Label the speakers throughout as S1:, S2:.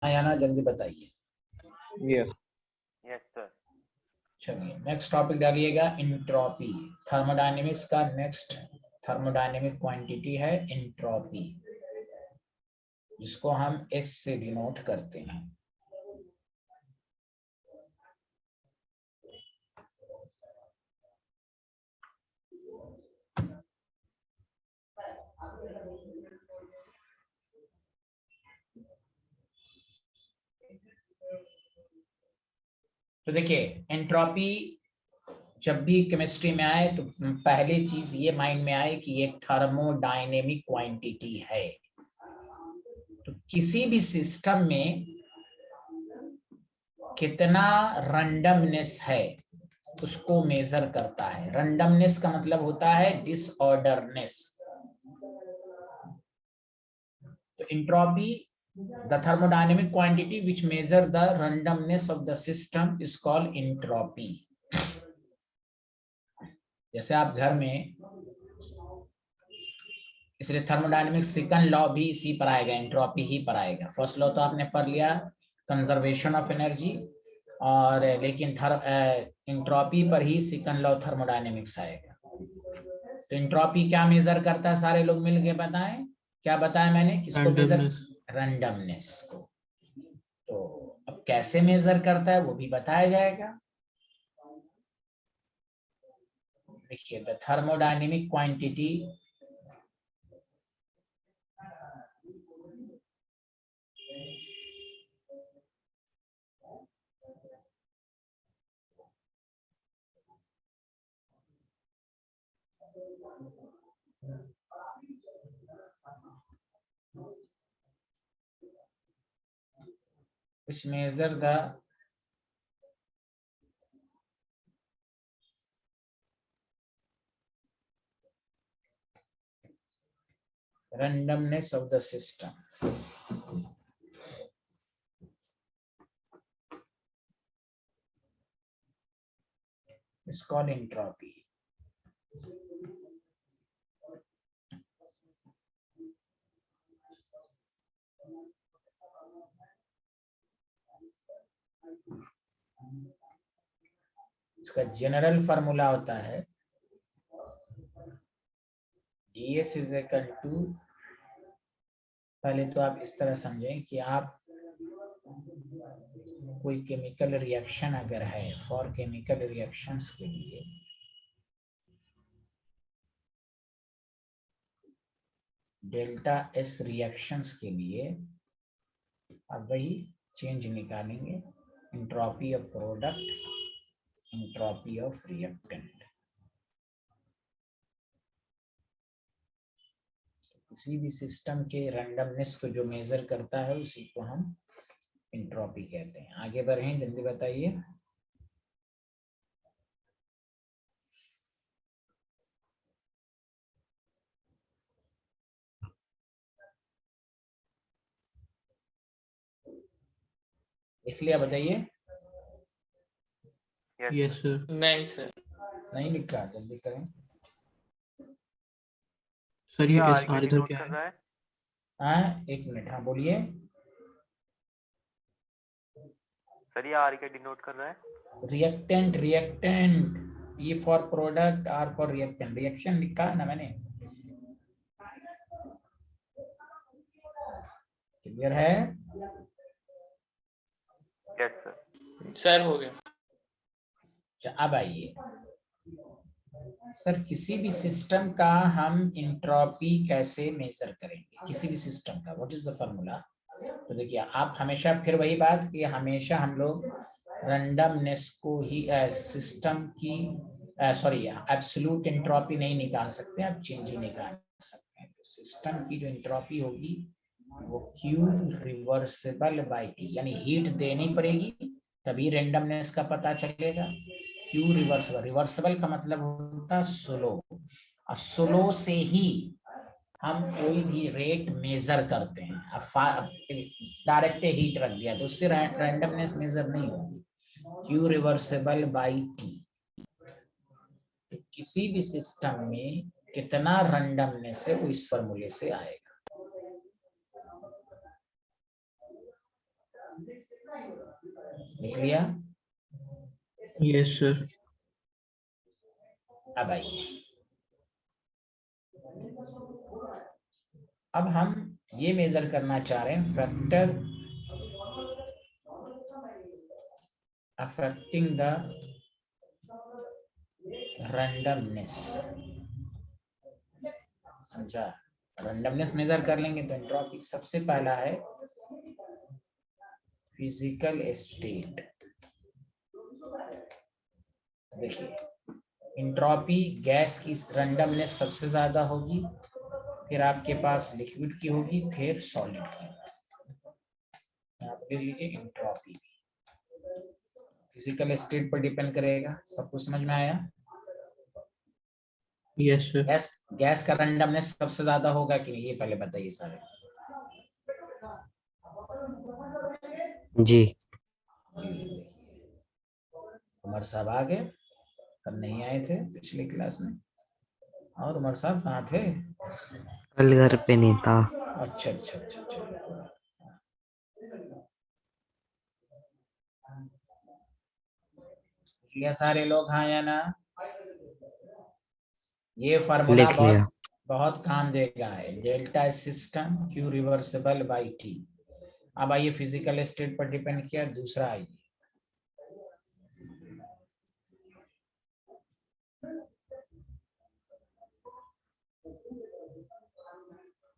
S1: आयाना जल्दी बताइए।
S2: Yes
S3: yes sir.
S1: चलिए नेक्स्ट टॉपिक डालिएगा, इंट्रॉपी। थर्मोडायनेमिक्स का नेक्स्ट थर्मोडायनेमिक क्वांटिटी है इंट्रॉपी, जिसको हम एस से डिनोट करते हैं। तो देखिए एंट्रोपी जब भी केमिस्ट्री में आए तो पहली चीज ये माइंड में आए कि ये थर्मोडायनेमिक क्वांटिटी है। तो किसी भी सिस्टम में कितना रैंडमनेस है उसको मेजर करता है। रैंडमनेस का मतलब होता है डिसऑर्डरनेस। तो entropy, the thermodynamic quantity which measure the randomness of the system is called entropy. जैसे आप घर में, इसलिए थर्मोडायनेमिक सेकंड लॉ भी इसी पर आएगा, एंट्रोपी ही पर आएगा। फर्स्ट लॉ तो आपने पढ़ लिया, कंजर्वेशन ऑफ एनर्जी, और लेकिन एंट्रोपी पर ही सेकंड लॉ थर्मोडायनेमिक्स आएगा। तो एंट्रोपी क्या मेजर करता है, सारे लोग मिलके बताएं। क्या बताया मैंने, किसको मेजर? रैंडमनेस को। तो अब कैसे मेजर करता है वो भी बताया जाएगा। देखिए the thermodynamic quantity which measure the randomness of the system. It's called entropy. इसका जनरल फार्मूला होता है ds इज इक्वल टू, पहले तो आप इस तरह समझें कि आप कोई केमिकल रिएक्शन अगर है, फॉर केमिकल रिएक्शंस के लिए डेल्टा एस रिएक्शंस के लिए अब वही चेंज निकालेंगे, entropy of product, entropy of reactant. किसी भी सिस्टम के रैंडमनेस को जो मेजर करता है उसी को हम एंट्रोपी कहते हैं। आगे बढ़ें, जल्दी बताइए। लिख लिया, बताइए।
S2: Yes sir. नहीं सर,
S1: नहीं लिखा, जल्दी करें।
S2: सर ये एस आर इधर क्या है?
S1: हाँ एक मिनट, हाँ बोलिए।
S3: सर ये आर क्या डिनोट कर रहा है?
S1: Reactant, reactant, E for product, R for reactant. Reaction लिखा है ना मैंने, क्लियर है?
S3: Yes sir.
S2: सर हो गया।
S1: अच्छा अब आइए सर, किसी भी सिस्टम का हम इंट्रोपी कैसे मेजर करेंगे, किसी भी सिस्टम का, व्हाट इज द फार्मूला? तो देखिए आप हमेशा फिर वही बात कि हमेशा हम लोग रैंडमनेस को ही सिस्टम की सॉरी एब्सोल्यूट एंट्रोपी नहीं निकाल सकते, आप चेंज ही निकाल सकते हैं। तो सिस्टम की जो एंट्रोपी होगी वो Q रिवर्सिबल बाई T, यानी हीट देनी पड़ेगी तभी रैंडमनेस का पता चलेगा। Q रिवर्सिबल, रिवर्सिबल का मतलब होता है स्लो, और स्लो से ही हम कोई भी रेट मेजर करते हैं। अब डायरेक्ट हीट रख दिया तो उससे रैंडमनेस मेजर नहीं होगी। Q रिवर्सिबल बाई T, किसी भी सिस्टम में कितना रैंडमनेस है वो इस फॉर्मूले से आएगा। लिख लिया?
S2: Yes sir.
S1: अब आइए, अब हम ये मेजर करना चाह रहे हैं फैक्टर अफेक्टिंग द रैंडमनेस। समझा? रैंडमनेस मेजर कर लेंगे तो एंट्रोपी। सबसे पहला है फिजिकल स्टेट। देखिए, एंट्रोपी गैस की रैंडमनेस सबसे ज्यादा होगी, फिर आपके पास लिक्विड की होगी, फिर सॉलिड की। आप ले लीजिए एंट्रोपी फिजिकल स्टेट पर डिपेंड करेगा। सब कुछ समझ में आया?
S2: Yes sir.
S1: गैस का रैंडमनेस सबसे ज्यादा होगा कि नहीं, ये पहले बताइए सारे।
S4: जी।
S1: उमर साहब आ गए, कल नहीं आए थे पिछली क्लास में। और उमर साहब कहाँ थे?
S4: कल घर पे नहीं था।
S1: अच्छा अच्छा अच्छा अच्छा। ये सारे लोग हाँ या ना? ये फार्मूला
S4: लिख लिया।
S1: बहुत काम देगा है। Delta system Q reversible by T. अब आइए फिजिकल स्टेट पर डिपेंड किया। दूसरा आइए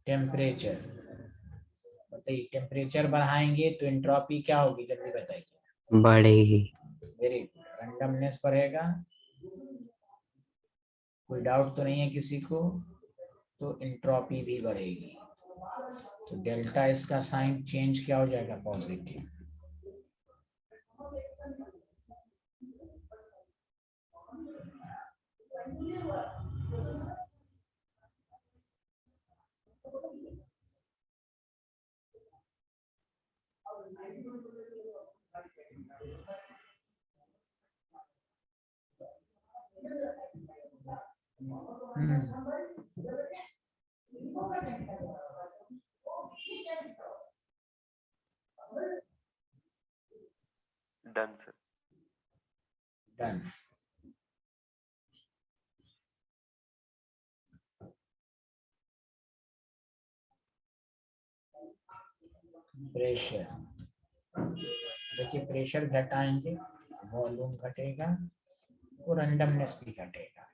S1: टेम्परेचर। बताइए, टेम्परेचर बढ़ाएंगे तो एंट्रोपी क्या होगी, जल्दी बताइए।
S4: बढ़ेगी।
S1: Very good. रैंडमनेस बढ़ेगा, कोई डाउट तो नहीं है किसी को? तो एंट्रोपी भी बढ़ेगी। तो डेल्टा इसका साइन चेंज क्या हो जाएगा, positive.
S3: Done sir.
S1: Done. Pressure, देखिए प्रेशर घटाएंगे, वॉल्यूम घटेगा, और रैंडमनेस भी घटेगा।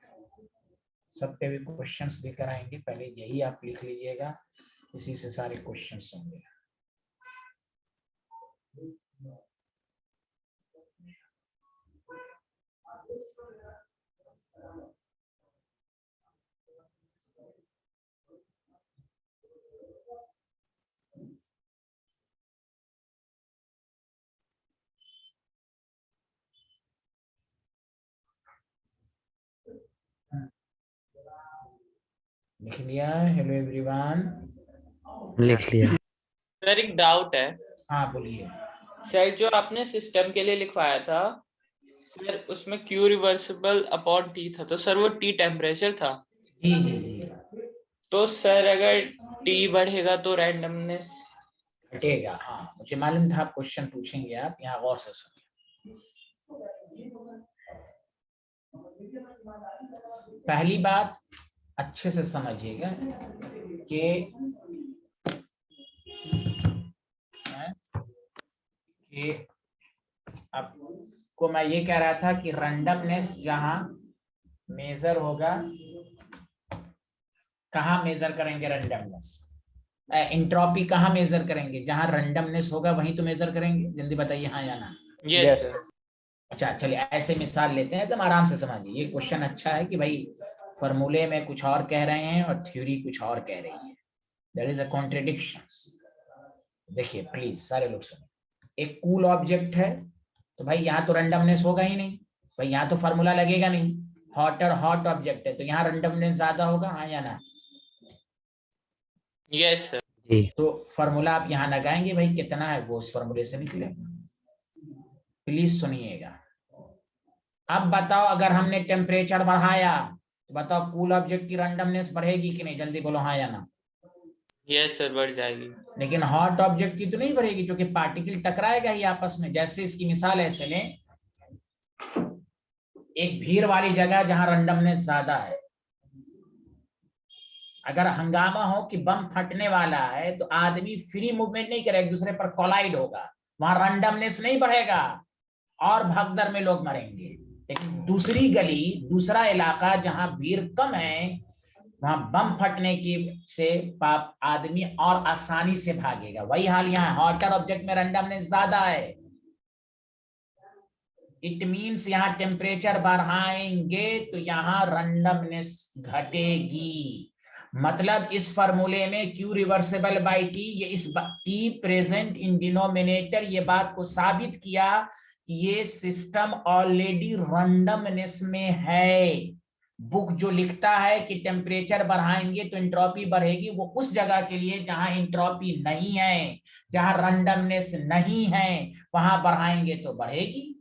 S1: सब पे भी क्वेश्चंस भी कराएंगे, पहले यही आप लिख लीजिएगा, इसी से सारे क्वेश्चंस होंगे। लिख लिया? हेलो एवरीवन,
S4: लिख लिया।
S2: सर एक डाउट है।
S1: हाँ बोलिए।
S2: सर जो आपने सिस्टम के लिए लिखवाया था सर, उसमें क्यू रिवर्सिबल अपॉन टी था, तो सर वो टी टेम्परेचर था।
S1: जी जी जी।
S2: तो सर अगर टी बढ़ेगा तो रैंडमनेस
S1: घटेगा। हाँ मुझे मालूम था आप क्वेश्चन पूछेंगे, आप यहाँ गौर से सुनिए। पहली बात अच्छे से समझिएगा कि आपको मैं ये कह रहा था कि रैंडमनेस जहां मेजर होगा, कहाँ मेजर करेंगे रैंडमनेस? एंट्रोपी कहाँ मेजर करेंगे? जहां रैंडमनेस होगा वहीं तो मेजर करेंगे। जल्दी बताइए हाँ या ना?
S2: Yes sir.
S1: अच्छा चलिए ऐसे मिसाल लेते हैं, एकदम आराम से समझिए। ये क्वेश्चन अच्छा है कि भाई फॉर्मूले में कुछ और कह रहे हैं और थ्योरी कुछ और कह रही है। There is a contradictions. देखिए प्लीज सारे लोग सुनिए। एक कूल ऑब्जेक्ट है तो भाई यहाँ तो रैंडमनेस होगा ही नहीं, भाई यहाँ तो फार्मूला लगेगा नहीं। हॉट और हॉट ऑब्जेक्ट है तो यहाँ रैंडमनेस ज्यादा होगा, हाँ या ना?
S2: Yes sir.
S4: जी।
S1: तो फार्मूला आप यहाँ लगाएंगे, भाई कितना है वो उस फार्मूले से निकलेगा। प्लीज सुनिएगा। अब बताओ अगर हमने टेम्परेचर बढ़ाया तो बताओ कूल ऑब्जेक्ट की रैंडमनेस बढ़ेगी कि नहीं? जल्दी बोलो हाँ या ना?
S2: यस सर, बढ़ जाएगी।
S1: लेकिन हॉट ऑब्जेक्ट की तो नहीं बढ़ेगी, क्योंकि पार्टिकल टकराएगा ही आपस में। जैसे इसकी मिसाल ऐसे लें, एक भीड़ वाली जगह जहां रैंडमनेस ज्यादा है, अगर हंगामा हो कि बम फटने वाला है तो आदमी फ्री मूवमेंट नहीं करेगा, एक दूसरे पर कोलाइड होगा, वहां रैंडमनेस नहीं बढ़ेगा और भगदड़ में लोग मरेंगे। लेकिन दूसरी गली, दूसरा इलाका जहां भीड़ कम है, वहां बम फटने की से आदमी और आसानी से भागेगा। वही हाल यहाँ हॉटर ऑब्जेक्ट में रैंडमनेस ज्यादा है। इट मीन्स यहाँ टेम्परेचर बढ़ाएंगे तो यहाँ रैंडमनेस घटेगी। मतलब इस फॉर्मूले में Q रिवर्सिबल बाई T, ये इस T प्रेजेंट इन डिनोमिनेटर, ये बात को साबित किया कि ये सिस्टम ऑलरेडी रैंडमनेस में है। बुक जो लिखता है कि टेम्परेचर बढ़ाएंगे तो एंट्रोपी बढ़ेगी, वो उस जगह के लिए जहां एंट्रोपी नहीं है, जहां रैंडमनेस नहीं है, वहां बढ़ाएंगे तो बढ़ेगी।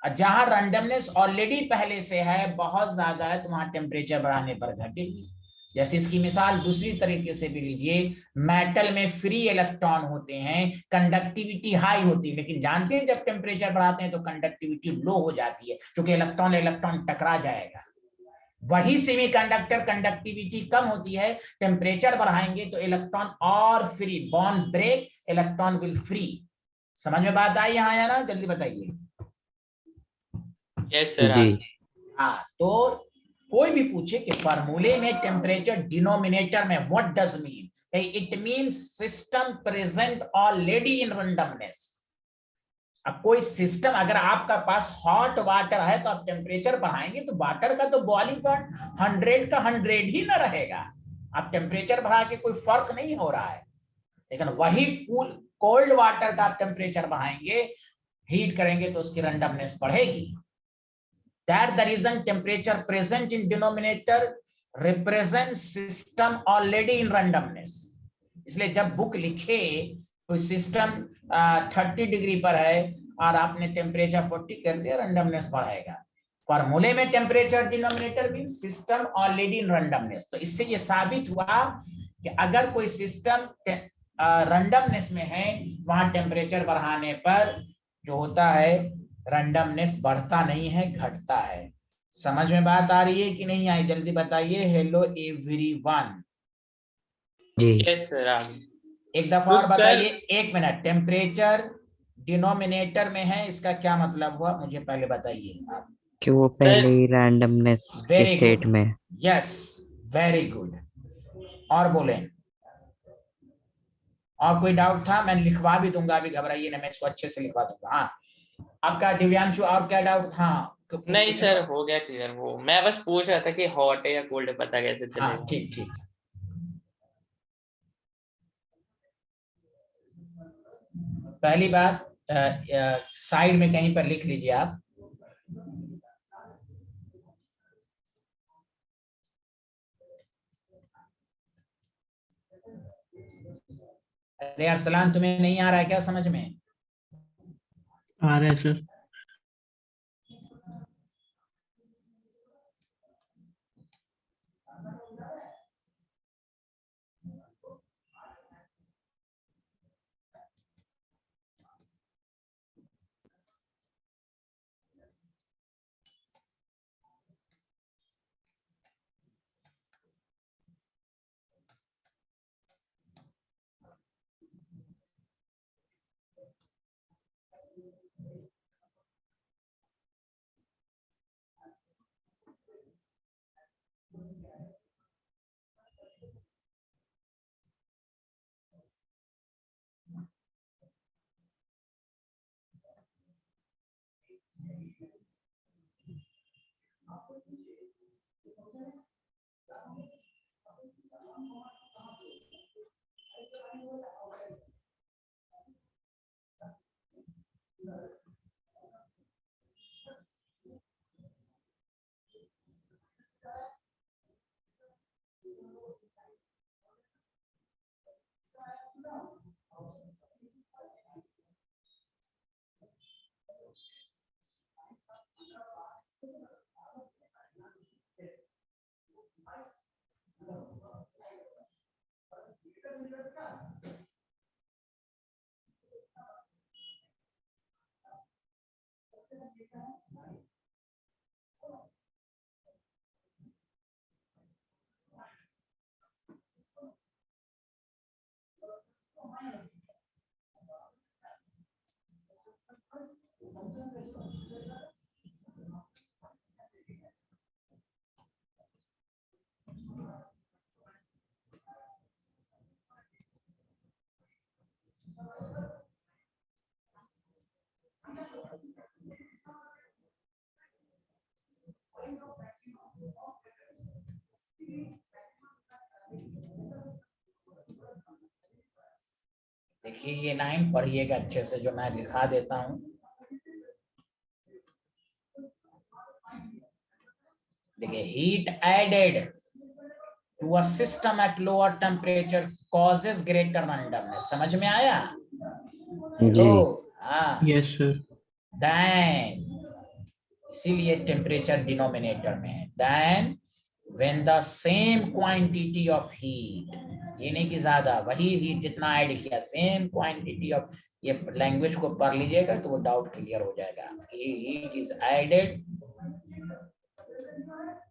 S1: जहां रैंडमनेस ऑलरेडी पहले से है, बहुत ज्यादा है, तो वहां टेम्परेचर बढ़ाने पर घटेगी। जैसे इसकी मिसाल दूसरी तरीके से भी लीजिए, मेटल में फ्री इलेक्ट्रॉन होते हैं, कंडक्टिविटी हाई होती है, लेकिन जानते हैं जब टेम्परेचर बढ़ाते हैं तो कंडक्टिविटी लो हो जाती है, क्योंकि इलेक्ट्रॉन इलेक्ट्रॉन टकरा जाएगा। वही सेमीकंडक्टर कंडक्टिविटी कम होती है, टेम्परेचर बढ़ाएंगे तो इलेक्ट्रॉन और free, bond break, electron will free. समझ में बात आई यहाँ या ना? जल्दी बताइए।
S2: Yes sir.
S4: जी।
S1: हाँ, तो कोई भी पूछे कि फॉर्मूले में टेम्परेचर डिनोमिनेटर में what does mean, it means system present already in randomness. अब कोई सिस्टम, अगर आपका पास हॉट वाटर है तो आप टेम्परेचर बढ़ाएंगे तो वाटर का तो बॉइलिंग पॉइंट 100 का 100 ही ना रहेगा। आप टेम्परेचर बढ़ा के कोई फर्क नहीं हो रहा है। लेकिन वही कोल्ड वाटर का आप टेम्परेचर बढ़ाएंगे, हीट करेंगे तो उसकी रैंडमनेस बढ़ेगी। That the reason temperature present in denominator represents system already in randomness। इसलिए जब बुक लिखे कोई सिस्टम 30 डिग्री पर है और आपने टेम्परेचर 40 कर दिया, रैंडमनेस बढ़ाएगा। फॉर्मूले में temperature denominator mean system already in randomness. तो इससे ये साबित हुआ कि अगर कोई सिस्टम रैंडमनेस में है, वहां टेम्परेचर बढ़ाने पर जो होता है रैंडमनेस बढ़ता नहीं है, घटता है। समझ में बात आ रही है कि नहीं आई? जल्दी बताइए। Hello everyone.
S4: जी।
S2: यस सर, आ गई।
S1: एक दफा
S2: तो
S1: और
S2: सर,
S1: बताइए। एक मिनट, टेम्परेचर डिनोमिनेटर में है, इसका क्या मतलब हुआ मुझे पहले बताइए आप।
S4: कि वो पहले ही रैंडमनेस के
S1: वेरी
S4: स्टेट
S1: गुड,
S4: में।
S1: Yes, very good. और बोले, और कोई डाउट था? मैं लिखवा भी दूंगा, अभी घबराइए ना, मैं इसको अच्छे से लिखवा दूंगा। हाँ, आपका दिव्यांशु और क्या डाउट? हाँ,
S2: नहीं
S1: पूछने
S2: सर,
S1: वाला?
S2: हो गया क्लियर। वो मैं बस पूछ रहा था कि हॉट है या कोल्ड है, पता कैसे
S1: हाँ,
S2: चलेगा।
S1: ठीक ठीक। पहली बात, साइड में कहीं पर लिख लीजिए आप। अरे अरसलान, तुम्हें नहीं आ रहा है क्या समझ में?
S5: आ रहा है सर।
S1: देखिए ये लाइन पढ़िएगा अच्छे से, जो मैं लिखा देता हूं। देखिए, heat added to a system at lower temperature causes greater randomness. समझ में आया?
S4: जी।
S1: हाँ,
S5: यस सर।
S1: देन इसीलिए टेम्परेचर डिनोमिनेटर में है। Then when the same quantity of heat, ये नहीं कि ज्यादा, वही हीट जितना ऐड किया, सेम क्वांटिटी ऑफ, ये लैंग्वेज को पढ़ लीजिएगा तो वो डाउट क्लियर हो जाएगा। Heat is added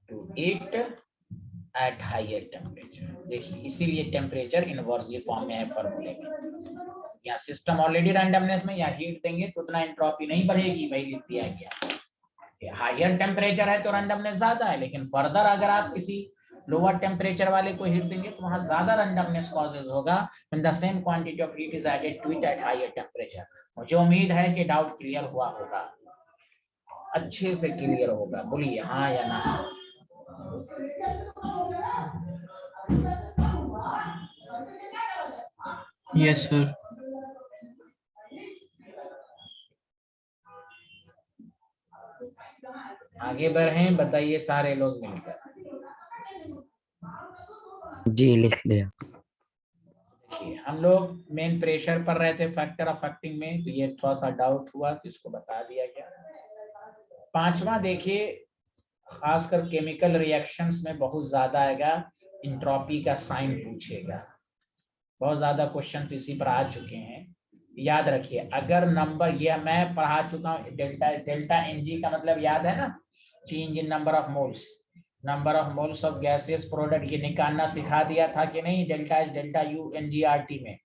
S1: to it at higher temperature. देखिए, इसीलिए टेम्परेचर इनवर्सली फॉर्म में है फॉर्मूले में। या सिस्टम ऑलरेडी रैंडमनेस में, या हीट देंगे तो उतना एंट्रोपी नहीं बढ़ेगी, वही लिख दिया गया। हायर टेम्परेचर है तो रैंडमनेस ज्यादा है, लेकिन फर्दर अगर आप किसी लोअर टेम्परेचर वाले को हीट देंगे तो वहां ज्यादा रैंडमनेस कॉजेज होगा when the same quantity of heat is added to it at higher temperature. मुझे उम्मीद है कि डाउट क्लियर हुआ होगा, अच्छे से क्लियर होगा। बोलिए हाँ या ना।
S5: Yes sir.
S1: आगे बढ़े, बताइए सारे लोग मिलकर।
S4: जी लिख लिया।
S1: देखिए, हम लोग मेन प्रेशर पर रहे थे फैक्टर अफेक्टिंग में, तो ये थोड़ा सा डाउट हुआ तो इसको बता दिया गया। पांचवा देखिए, खासकर केमिकल रिएक्शंस में बहुत ज्यादा आएगा, इंट्रोपी का साइन पूछेगा। बहुत ज्यादा क्वेश्चन तो इसी पर आ चुके हैं, याद रखिए। अगर नंबर, ये मैं पढ़ा चुका हूँ, डेल्टा डेल्टा एनजी का मतलब याद है ना, change in number of moles, number of moles of gases product, ये निकालना सिखा दिया था कि नहीं, delta H delta U NGRT में।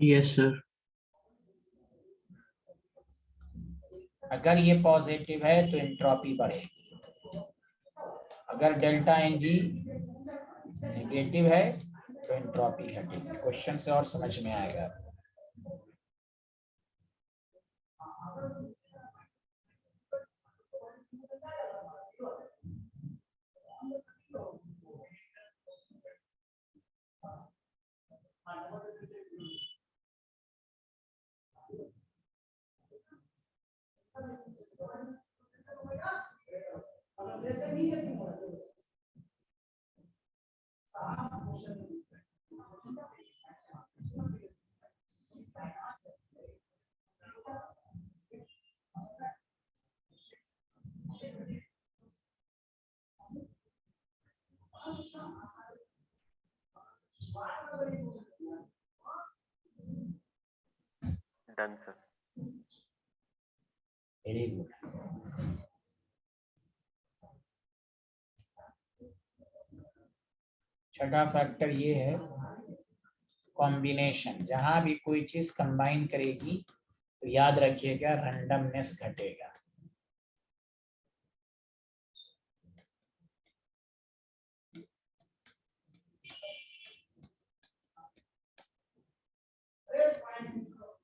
S5: Yes sir.
S1: अगर ये पॉजिटिव है तो एंट्रोपी बढ़ेगी, अगर डेल्टा एनजी नेगेटिव है तो एंट्रोपी घटेगी। क्वेश्चन से और समझ में आएगा।
S3: Done sir.
S1: Very good. छठा फैक्टर ये है कॉम्बिनेशन। जहां भी कोई चीज कंबाइन करेगी तो याद रखिएगा रैंडमनेस घटेगा।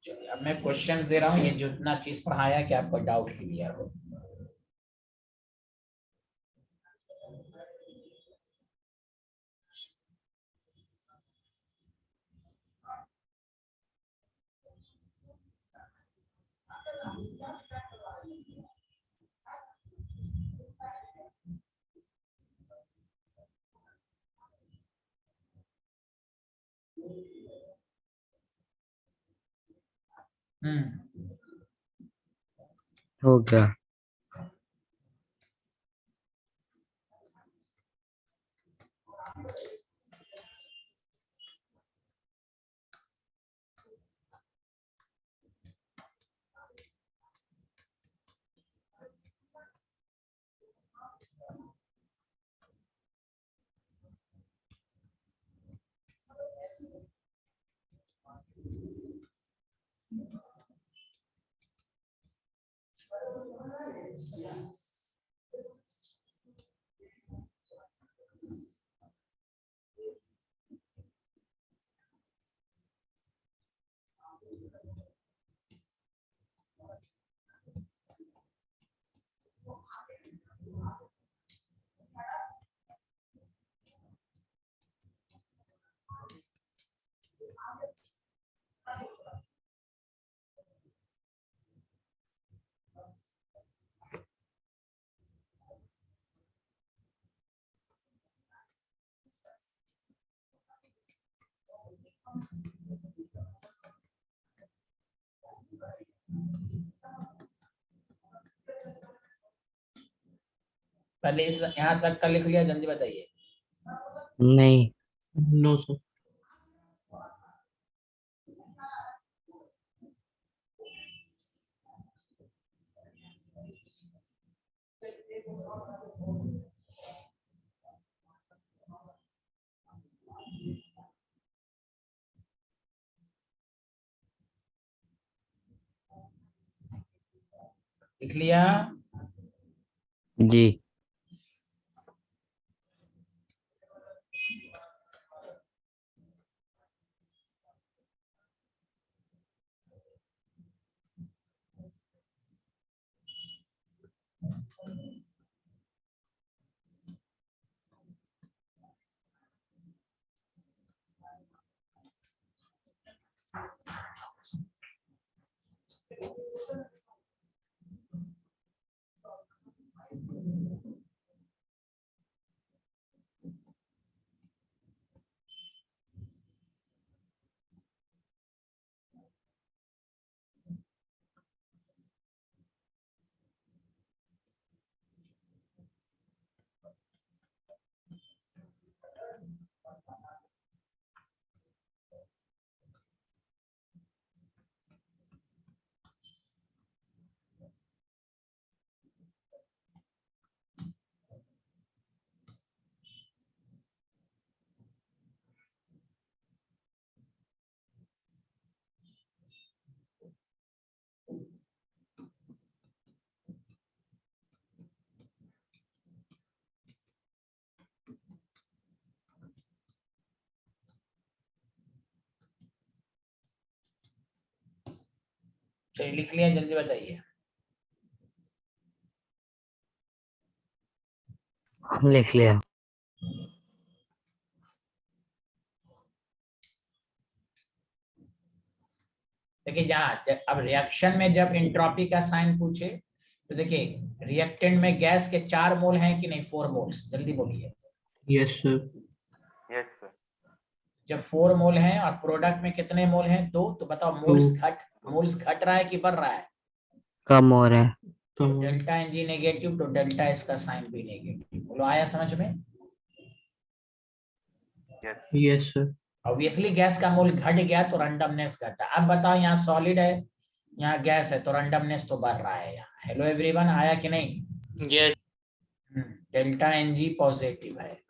S1: चलिए, अब मैं क्वेश्चंस दे रहा हूँ, ये जितना चीज पढ़ाया कि आपको डाउट क्लियर हो।
S4: हो गया।
S1: पहले इस यहाँ तक का लिख लिया, जल्दी बताइए।
S4: नहीं।
S5: No sir.
S1: लिख लिया?
S4: जी।
S1: चलिए लिख लिया, जल्दी बताइए।
S4: लिख लिया।
S1: देखिए जहाँ अब रिएक्शन में जब एंट्रोपी का साइन पूछे तो देखिए रिएक्टेंट में गैस के 4 मोल हैं कि नहीं? 4 मोल्स, जल्दी बोलिए।
S5: Yes sir.
S3: Yes sir.
S1: जब 4 मोल हैं और प्रोडक्ट में कितने मोल हैं? 2, तो बताओ मोल्स घट रहा है कि बढ़ रहा है?
S4: कम हो रहा है।
S5: कम।
S1: डेल्टा एन जी नेगेटिव, तो डेल्टा एस का साइन भी नेगेटिव। बोलो आया समझ में?
S3: Yes
S5: yes sir.
S1: Obviously gas का मोल घट गया तो रैंडमनेस घटा। अब बताओ यहाँ सॉलिड है, यहाँ गैस है, तो रैंडमनेस तो बढ़ रहा है यहाँ। हेलो एवरीवन, आया कि नहीं?
S2: Yes.
S1: Delta n g positive है।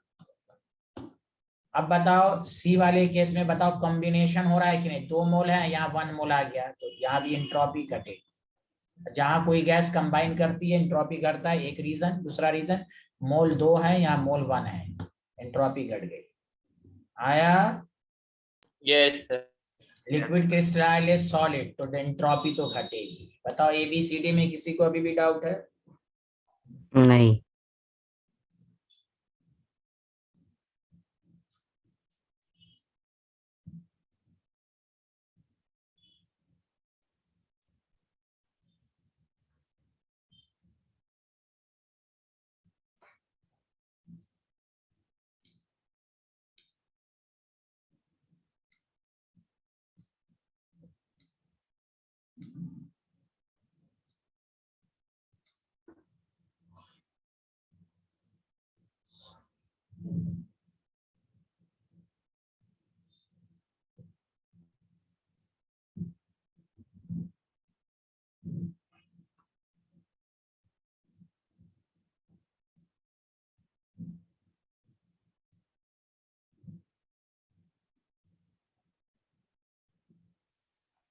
S1: अब बताओ सी वाले केस में बताओ कॉम्बिनेशन हो रहा है कि नहीं? 2 मोल है, यहाँ 1 मोल आ गया, तो यहाँ भी एंट्रोपी घटे। जहां कोई गैस कंबाइन करती है एंट्रोपी घटता है, एक रीजन। दूसरा रीजन मोल 2 है, यहाँ मोल 1 है, एंट्रोपी घट गई। आया?
S2: Yes sir.
S1: Liquid crystallise solid, तो एंट्रोपी तो घटेगी। बताओ एबीसीडी में किसी को अभी भी डाउट है?
S4: नहीं।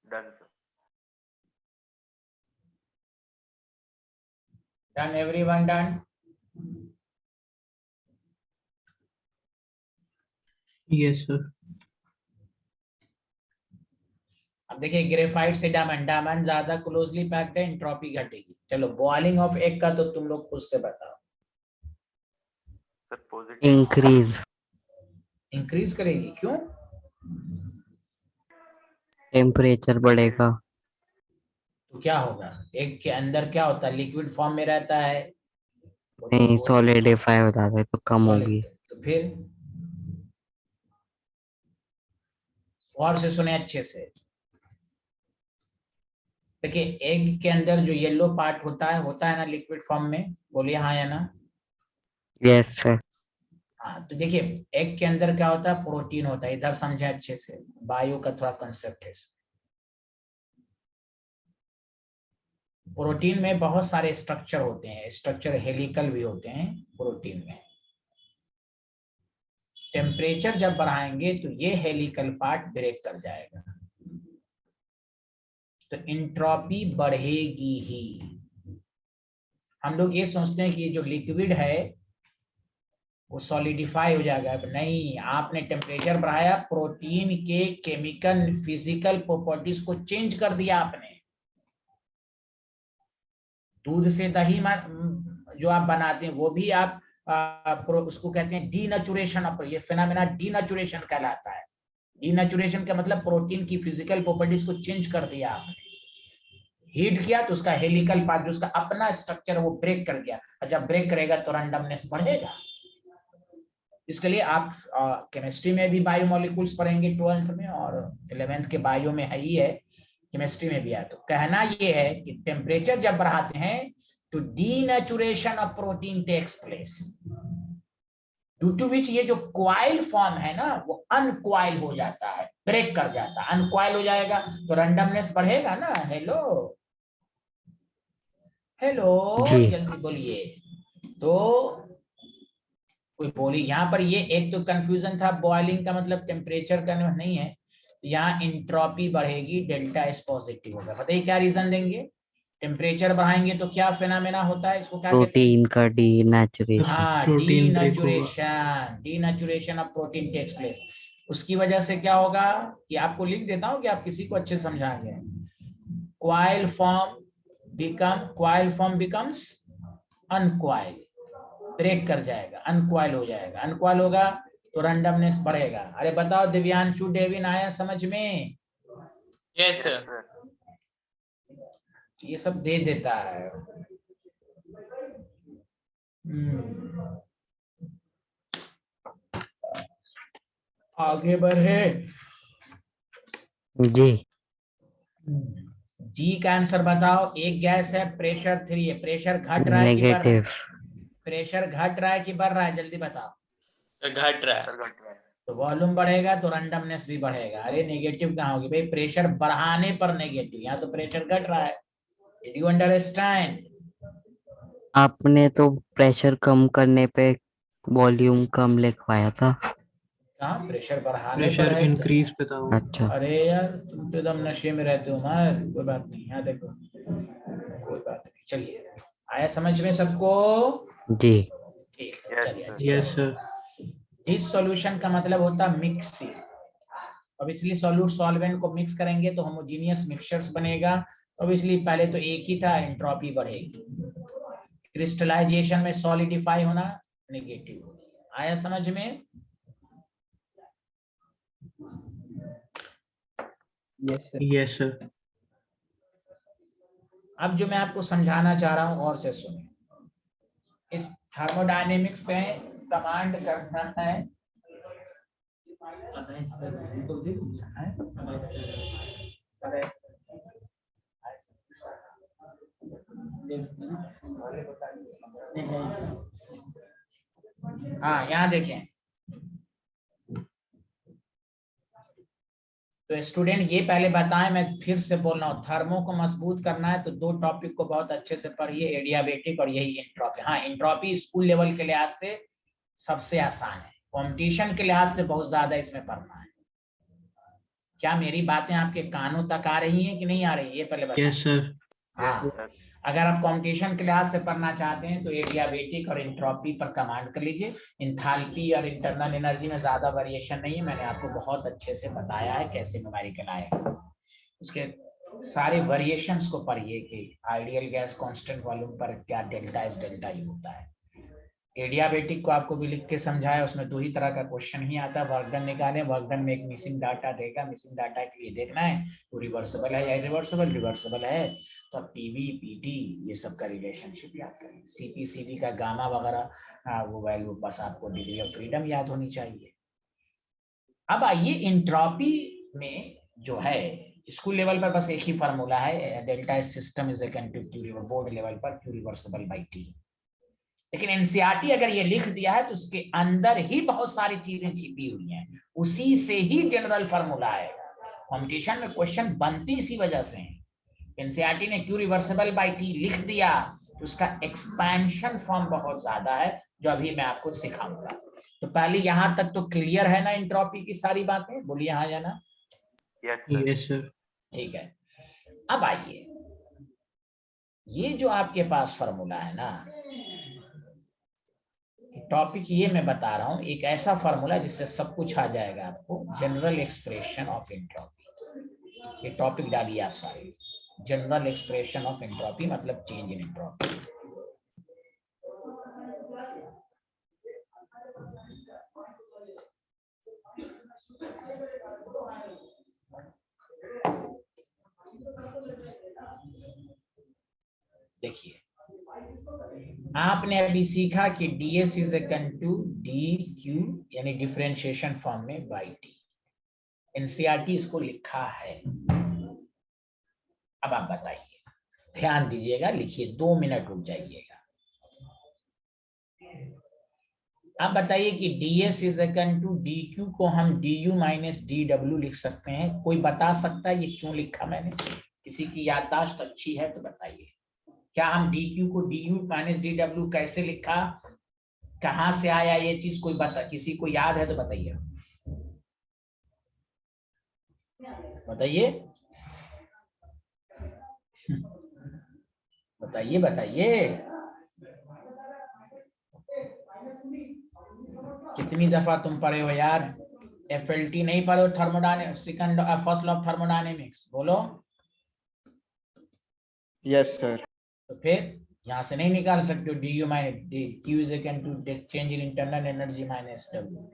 S3: Done sir.
S1: Done? Everyone done?
S5: Yes sir.
S1: अब देखिए ग्रेफाइट से डायमंड, डायमंड ज्यादा क्लोजली पैक्ड है, एंट्रोपी घटेगी। चलो बॉइलिंग ऑफ एग का तो तुम लोग खुद से बताओ।
S3: Sir positive.
S4: इंक्रीज,
S1: इंक्रीज करेगी, क्यों?
S4: टेम्परेचर बढ़ेगा।
S1: तो क्या होगा, एग के अंदर क्या होता है, लिक्विड फॉर्म में रहता है, वो तो
S4: नहीं, सॉलिडिफाई हो जाता है तो कम होगी।
S1: तो फिर और से सुने अच्छे से। देखिए एग के अंदर जो येलो पार्ट होता है ना लिक्विड फॉर्म में, बोलिए हाँ या ना।
S4: Yes sir.
S1: हाँ तो देखिए एग के अंदर क्या होता है, प्रोटीन होता है। इधर समझे अच्छे से, बायो का थोड़ा कंसेप्ट है इसमें। प्रोटीन में बहुत सारे स्ट्रक्चर होते हैं, स्ट्रक्चर हेलिकल भी होते हैं प्रोटीन में। टेम्परेचर जब बढ़ाएंगे तो ये हेलिकल पार्ट ब्रेक कर जाएगा, तो इंट्रोपी बढ़ेगी ही। हम लोग ये सोचते हैं कि ये जो लिक्विड है वो सॉलिडिफाई हो जाएगा, नहीं, आपने टेम्परेचर बढ़ाया, प्रोटीन के केमिकल फिजिकल प्रॉपर्टीज को चेंज कर दिया आपने। दूध से दही जो आप बनाते हैं वो भी आप उसको कहते हैं डीनेचुरेशन। ये फिनोमेना डीनेचुरेशन कहलाता है। डीनेचुरेशन का मतलब प्रोटीन की फिजिकल प्रॉपर्टीज को चेंज कर दिया आपने, हीट किया तो उसका हेलिकल पार्ट जो उसका अपना स्ट्रक्चर वो ब्रेक कर गया, और जब ब्रेक करेगा तो रैंडमनेस बढ़ेगा। इसके लिए आप केमिस्ट्री में भी बायोमोलिक्यूल्स पढ़ेंगे 12th में, और 11th के बायो में है ही है, केमिस्ट्री में भी है। तो कहना ये है कि टेम्परेचर जब बढ़ाते हैं तो denaturation of protein takes place, due to which ये जो क्वाइल फॉर्म है ना वो अनक्वाइल हो जाता है, ब्रेक कर जाता है। अनक्वाइल हो जाएगा तो रैंडमनेस बढ़ेगा ना। हेलो हेलो,
S4: जी।
S1: जल्दी बोलिए। तो कोई बोली यहाँ पर, ये एक तो कंफ्यूजन था, बॉइलिंग का मतलब टेम्परेचर का नहीं है, यहाँ इंट्रोपी बढ़ेगी, डेल्टा एस पॉजिटिव होगा। बताइए क्या रीजन देंगे। टेम्परेचर बढ़ाएंगे तो क्या फिनोमेना होता है, इसको क्या कहते हैं?
S4: प्रोटीन का डीनेचुरेशन।
S1: हाँ,
S5: प्रोटीन ब्रेक होगा।
S1: Denaturation of protein takes place. उसकी वजह से क्या होगा कि आपको लिख देता हूँ कि आप किसी को अच्छे समझाएंगे। क्वाइल फॉर्म बिकम्स अनक्वाइल, ब्रेक कर जाएगा, अनक्वाइल हो जाएगा। अनक्वाइल होगा तो रैंडमनेस बढ़ेगा। अरे बताओ दिव्यांशु, डेविन आया समझ में?
S2: Yes sir.
S3: सर
S1: ये सब दे देता है। आगे बढ़े।
S4: जी।
S1: जी का आंसर बताओ। एक गैस है, प्रेशर 3 है, प्रेशर घट रहा है कि बढ़ रहा है?
S4: नेगेटिव।
S1: प्रेशर घट रहा है कि बढ़ रहा है, जल्दी बताओ।
S2: सर घट रहा है।
S3: सर घट रहा है।
S1: तो वॉल्यूम बढ़ेगा तो रैंडमनेस भी बढ़ेगा। अरे नेगेटिव कहाँ होगी भाई, प्रेशर बढ़ाने पर नेगेटिव, यहाँ तो प्रेशर घट रहा है। Did you understand?
S4: आपने तो प्रेशर कम करने पे वॉल्यूम कम लिखवाया था।
S1: कहाँ प्रेशर बढ़ाने
S5: प्रेशर
S1: पर है तो?
S5: इंक्रीज पे था वो।
S4: अच्छा।
S1: अरे यार तुम तो एकदम नशे में रहते हो ना, कोई बात नहीं, यहाँ देखो कोई बात नहीं। चलिए आया समझ में सबको?
S4: जी।
S1: ठीक है
S3: Yes,
S1: चलिए
S3: sir.
S1: अच्छी
S5: यस
S1: बात।
S5: सर।
S1: डिसोल्यूशन का मतलब होता है मिक्सिंग। अब इसलिए सॉल्यूट सॉल्वेंट को मिक्स करेंगे तो होमोजेनियस मिक्सचर्स बनेगा। अब इसलिए पहले तो एक ही था, एंट्रोपी बढ़ेगी। क्रिस्टलाइजेशन में सॉलिडिफाई होना नेगेटिव। आया समझ में?
S5: Yes sir.
S1: अब जो मैं आपको समझाना चाह रहा हूं और से सुनिए। इस थर्मोडायनेमिक्स पे कमांड करना है। हाँ यहाँ देखें, तो स्टूडेंट ये पहले बताएं, मैं फिर से बोल रहा हूँ, थर्मो को मजबूत करना है तो दो टॉपिक को बहुत अच्छे से पढ़िए, एडियाबेटिक और यही इंट्रोपी। हाँ इंट्रोपी स्कूल लेवल के लिहाज से सबसे आसान है, कंपटीशन के लिहाज से बहुत ज्यादा इसमें पढ़ना है। क्या मेरी बातें आपके कानों तक आ रही हैं कि नहीं आ रही, ये पहले बताएं।
S5: Yes sir.
S1: हाँ,
S3: सर
S1: अगर आप कंपटीशन के लिहाज से पढ़ना चाहते हैं तो एडियाबेटिक और इंट्रोपी पर कमांड कर लीजिए। इंथैल्पी और इंटरनल एनर्जी में ज्यादा वेरिएशन नहीं है, मैंने आपको बहुत अच्छे से बताया है कैसे न्यूमेरिकल आएगा। उसके सारे वेरिएशंस को पढ़िए कि आइडियल गैस कांस्टेंट वॉल्यूम पर क्या डेल्टा एस डेल्टा यू होता है। एडियाबेटिक को आपको भी लिख के समझाया, उसमें 2 ही तरह का क्वेश्चन ही आता है, वर्क डन निकाले, वर्क डन में एक मिसिंग डाटा देगा, मिसिंग डाटा के लिए देखना है वो रिवर्सिबल है या इरिवर्सिबल, रिवर्सिबल है तो अब पीवी पीटी ये सब का रिलेशनशिप याद करें, सीपी सीवी का गामा वगैरह वो वैल्यू, बस आपको डिग्री ऑफ फ्रीडम याद होनी चाहिए। अब आइए एंट्रोपी में जो है स्कूल लेवल पर बस एक ही फार्मूला है, delta S system is equal to Q, board level पर क्यू रिवर्सिबल बाई टी। लेकिन एनसीईआरटी अगर ये लिख दिया है तो उसके अंदर ही बहुत सारी चीजें छिपी हुई हैं, उसी से ही जनरल फार्मूला आएगा। कॉम्पिटिशन में क्वेश्चन बनती इसी वजह से है। एनसीईआरटी ने क्यू रिवर्सिबल बाई टी लिख दिया तो उसका एक्सपेंशन फॉर्म बहुत ज्यादा है जो अभी मैं आपको सिखाऊंगा। तो पहले यहां तक तो क्लियर है ना एंट्रोपी की सारी बातें, बोलिए हाँ या ना।
S5: Yes, sir.
S1: ठीक है, अब आइए ये जो आपके पास फार्मूला है ना, टॉपिक ये मैं बता रहा हूं, एक ऐसा फार्मूला जिससे सब कुछ आ जाएगा आपको, जनरल एक्सप्रेशन ऑफ एंट्रोपी। ये टॉपिक डालिए आप सारे, जनरल एक्सप्रेशन ऑफ एंट्रोपी मतलब चेंज इन एंट्रोपी। देखिए आपने अभी सीखा कि ds is equal to d q यानी डिफरेंशिएशन फॉर्म में बाई टी। एनसीईआरटी इसको लिखा है। अब आप बताइए, ध्यान दीजिएगा, लिखिए 2 मिनट रुक जाइएगा। आप बताइए कि ds is equal to d q को हम du माइनस डी डब्ल्यू लिख सकते हैं। कोई बता सकता है ये क्यों लिखा मैंने? किसी की याददाश्त अच्छी है तो बताइए, क्या हम dq को du माइनस डी डब्ल्यू कैसे लिखा, कहां से आया ये चीज, कोई बता, किसी को याद है तो बताइए, बताइए बताइए बताइए। कितनी दफा तुम पढ़े हो यार, FLT नहीं पढ़े हो, thermodynamics second first law of thermodynamics, बोलो।
S6: Yes sir.
S1: तो फिर यहाँ से नहीं निकाल सकते हो du minus q is equal to change in internal energy minus w।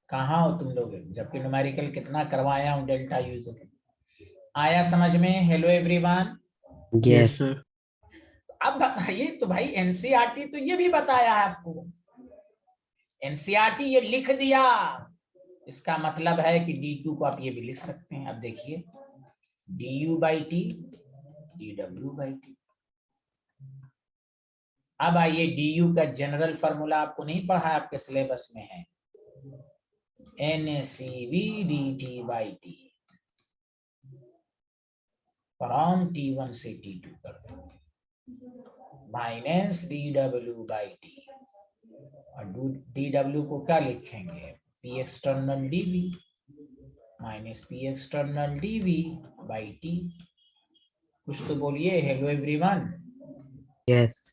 S1: कहाँ हो तुम लोग, जबकि न्यूमेरिकल कितना करवाया हूँ डेल्टा यूज। आया समझ में? Hello everyone.
S5: Yes, sir.
S1: अब बताइए तो भाई एनसीईआरटी तो ये भी बताया है आपको, एनसीईआरटी ये लिख दिया, इसका मतलब है कि डी2 को आप ये भी लिख सकते हैं। अब देखिए du by T dw by T. अब आइए du का जनरल फार्मूला आपको नहीं पढ़ा, आपके सिलेबस में है, NCV dt by T from T1 से T2 कर दो माइनस dw बाई टी, और dw को क्या लिखेंगे, p external dv minus p external dv by T. कुछ तो बोलिए, हेलो एवरीवन।
S4: यस।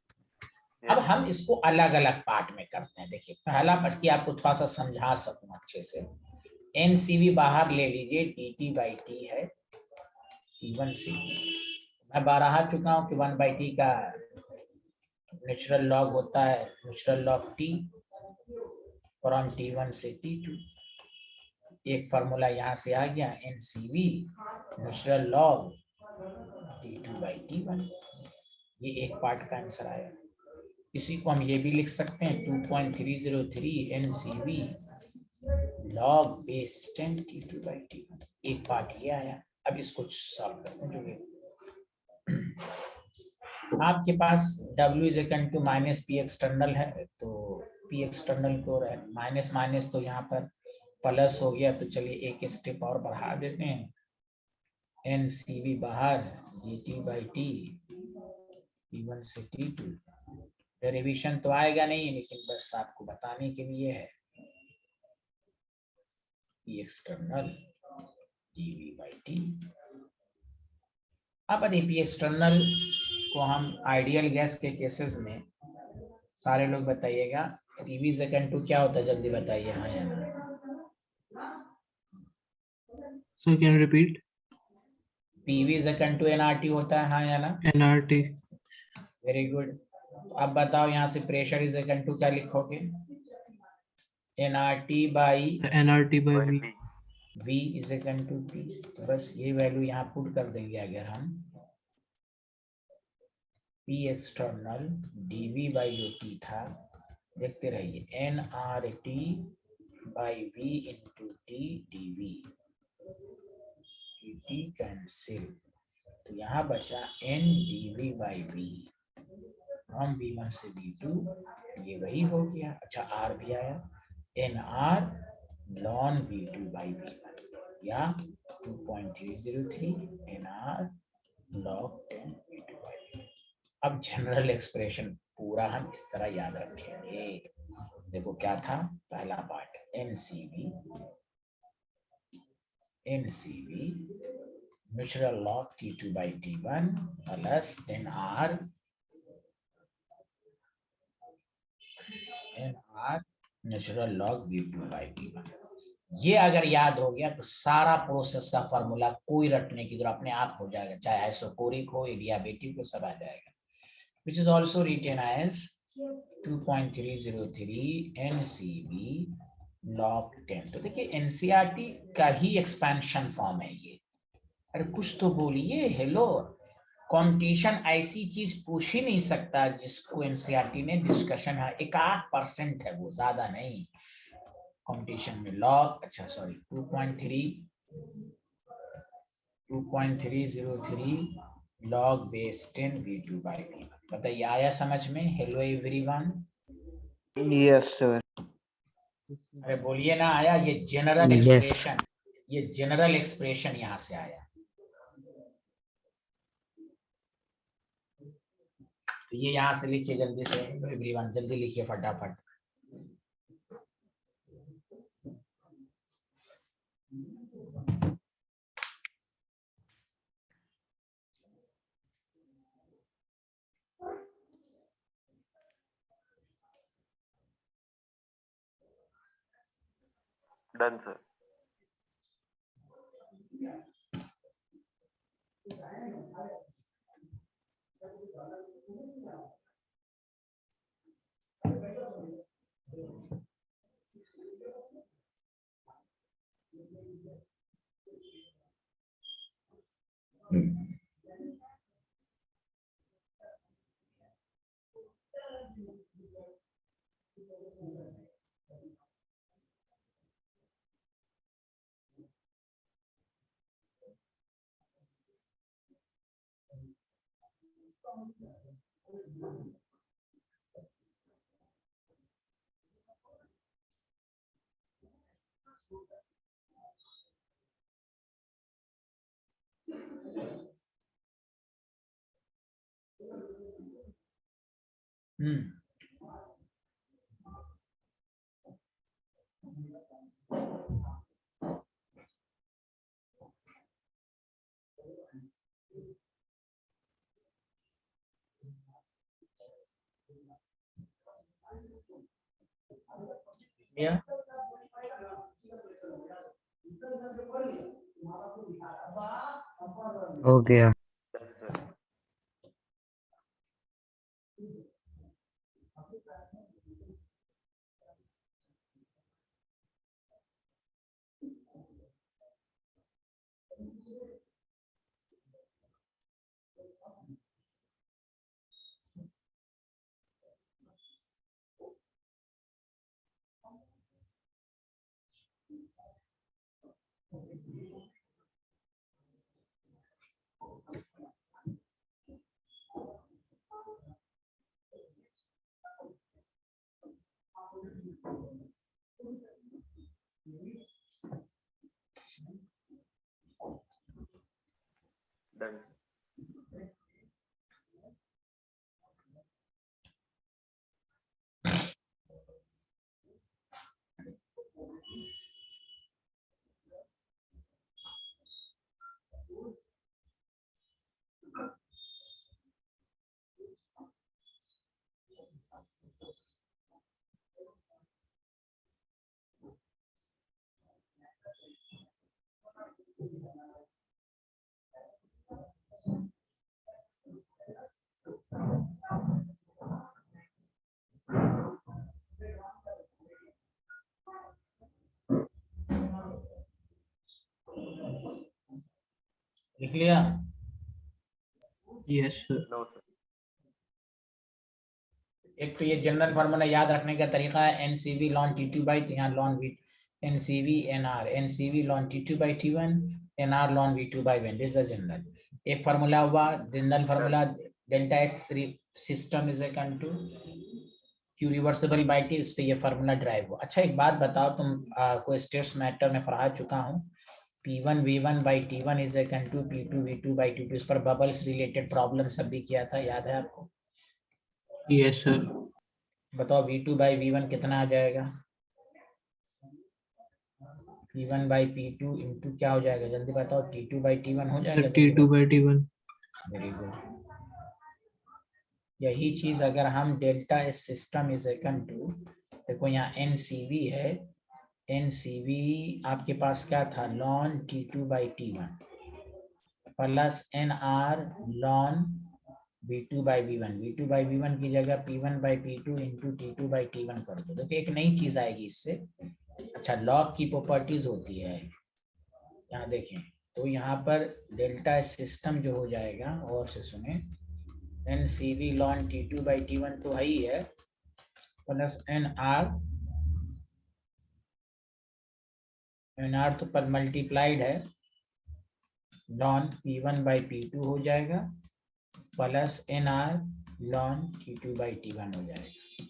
S1: अब हम इसको अलग अलग पार्ट में करते हैं। देखिए पहला पढ़ के आपको थोड़ा सा समझा सकूं अच्छे से, NCV बाहर ले लीजिए, dt बाई टी है T1 से। मैं बारहा चुका हूं कि 1 बाई टी का नेचुरल लॉग होता है, natural log t from T1 से T2। एक फार्मूला यहाँ से आ गया, NCV natural log T2 by T1। ये एक पार्ट का आंसर आया। इसी को हम ये भी लिख सकते हैं 2.303 NCV log base 10 T2 by T1। एक पार्ट ये आया। अब इसको सॉल्व करते हैं। आपके पास W is equal to minus P external है, तो पी एक्सटर्नल को माइनस माइनस तो यहाँ पर प्लस हो गया, तो चलिए एक स्टेप और बढ़ा देते हैं, NCV बाहर dt बाई टी T1 से T2। डेरिवेशन तो आएगा नहीं, लेकिन बस आपको बताने के लिए है, P external dV by T. अब यदि P एक्सटर्नल को हम आइडियल गैस के केसेस में, सारे लोग बताइएगा PV सेकंड टू क्या होता है, जल्दी बताइए हाँ या ना।
S5: Sir, can you repeat?
S1: PV is equal to nRT होता है, हाँ या ना?
S5: NRT.
S1: Very good. अब बताओ यहाँ से प्रेशर इज इक्वल टू क्या लिखोगे? nRT by
S5: NRT by V.
S1: V is equal to T। तो बस ये वैल्यू यहाँ पुट कर देंगे अगर हम P एक्सटर्नल dV बाई जो T था, देखते रहिए nRT by V into T dV, T cancel, तो यहाँ बचा n dV by V from V1 से V2, ये वही हो गया। अच्छा R भी आया, nR ln V2 by V1 या 2.303 nR log 10 V2 by V1। अब जनरल एक्सप्रेशन पूरा हम इस तरह याद रखेंगे। देखो क्या था पहला part, NCV natural log T2 by T1 plus NR natural log V2 by V1। ये अगर याद हो गया तो सारा प्रोसेस का फॉर्मूला कोई रटने की जरूरत, अपने आप हो जाएगा, चाहे आइसोकोरिक हो एडियाबेटिक हो, सब आ जाएगा। which is also written as 2.303 NCV log 10। तो देखिए एनसीईआरटी का ही एक्सपेंशन फॉर्म है ये। अरे कुछ तो बोलिए, हेलो। कॉम्पिटिशन ऐसी चीज पूछ ही नहीं सकता जिसको एनसीईआरटी ने डिस्कशन है, 1% है वो, ज्यादा नहीं। कॉम्पिटिशन में लॉग, अच्छा sorry 2.303 log base 10 V2 by V1। बताइए आया समझ में? Hello everyone.
S6: Yes sir.
S1: अरे बोलिए ना, आया? ये जनरल
S4: Yes.
S1: एक्सप्रेशन, ये जनरल एक्सप्रेशन यहां से आया। तो ये यहां से लिखिए जल्दी से एवरीवन, जल्दी लिखिए फटाफट।
S3: Done sir.
S4: हो गया।
S3: डन।
S1: लिया?
S5: Yes, sir.
S3: No sir.
S1: एक तो ये जनरल फार्मूला याद रखने का तरीका है, एनसीवी लॉन T2 बाई, तो यहाँ ln V NCV NR, NCV ln T2 by T1, NR ln V2 by one, this is general. एक फार्मूला हुआ general formula, delta S system is equal to Q reversible by T, उससे ये formula drive हुआ। अच्छा एक बात बताओ, तुम कोई स्टेट्स मैटर में पढ़ा चुका हूँ, P1 V1 by T1 is equal to P2 V2 by T2, इस पर बबल्स रिलेटेड प्रॉब्लम सब भी किया था, याद है आपको?
S5: Yes, sir.
S1: बताओ V2 बाई V1 कितना आ जाएगा? P1 बाई P2 इंटू क्या हो जाएगा, जल्दी बताओ, T2 बाई T1 हो जाएगा?
S5: 32 by T1.
S1: Very good. यही चीज अगर हम delta S system is equal to, देखो यहाँ एनसीवी है, एनसीवी आपके पास क्या था, ln T2 by T1 plus NR ln V2 by V1, V2 by V1 की जगह P1 by P2 into T2 by T1 कर दो, देखो एक नई चीज आएगी इससे। अच्छा लॉग की प्रॉपर्टीज होती है, यहाँ देखें, तो यहाँ पर डेल्टा सिस्टम जो हो जाएगा, और से सुने, NCV ln T2 by T1 तो है ही है, प्लस एनआर, एनआर तो पर मल्टीप्लाइड है, लॉन P1 बाई P2 हो जाएगा, plus NR lawn T2 by T1 हो जाएगा,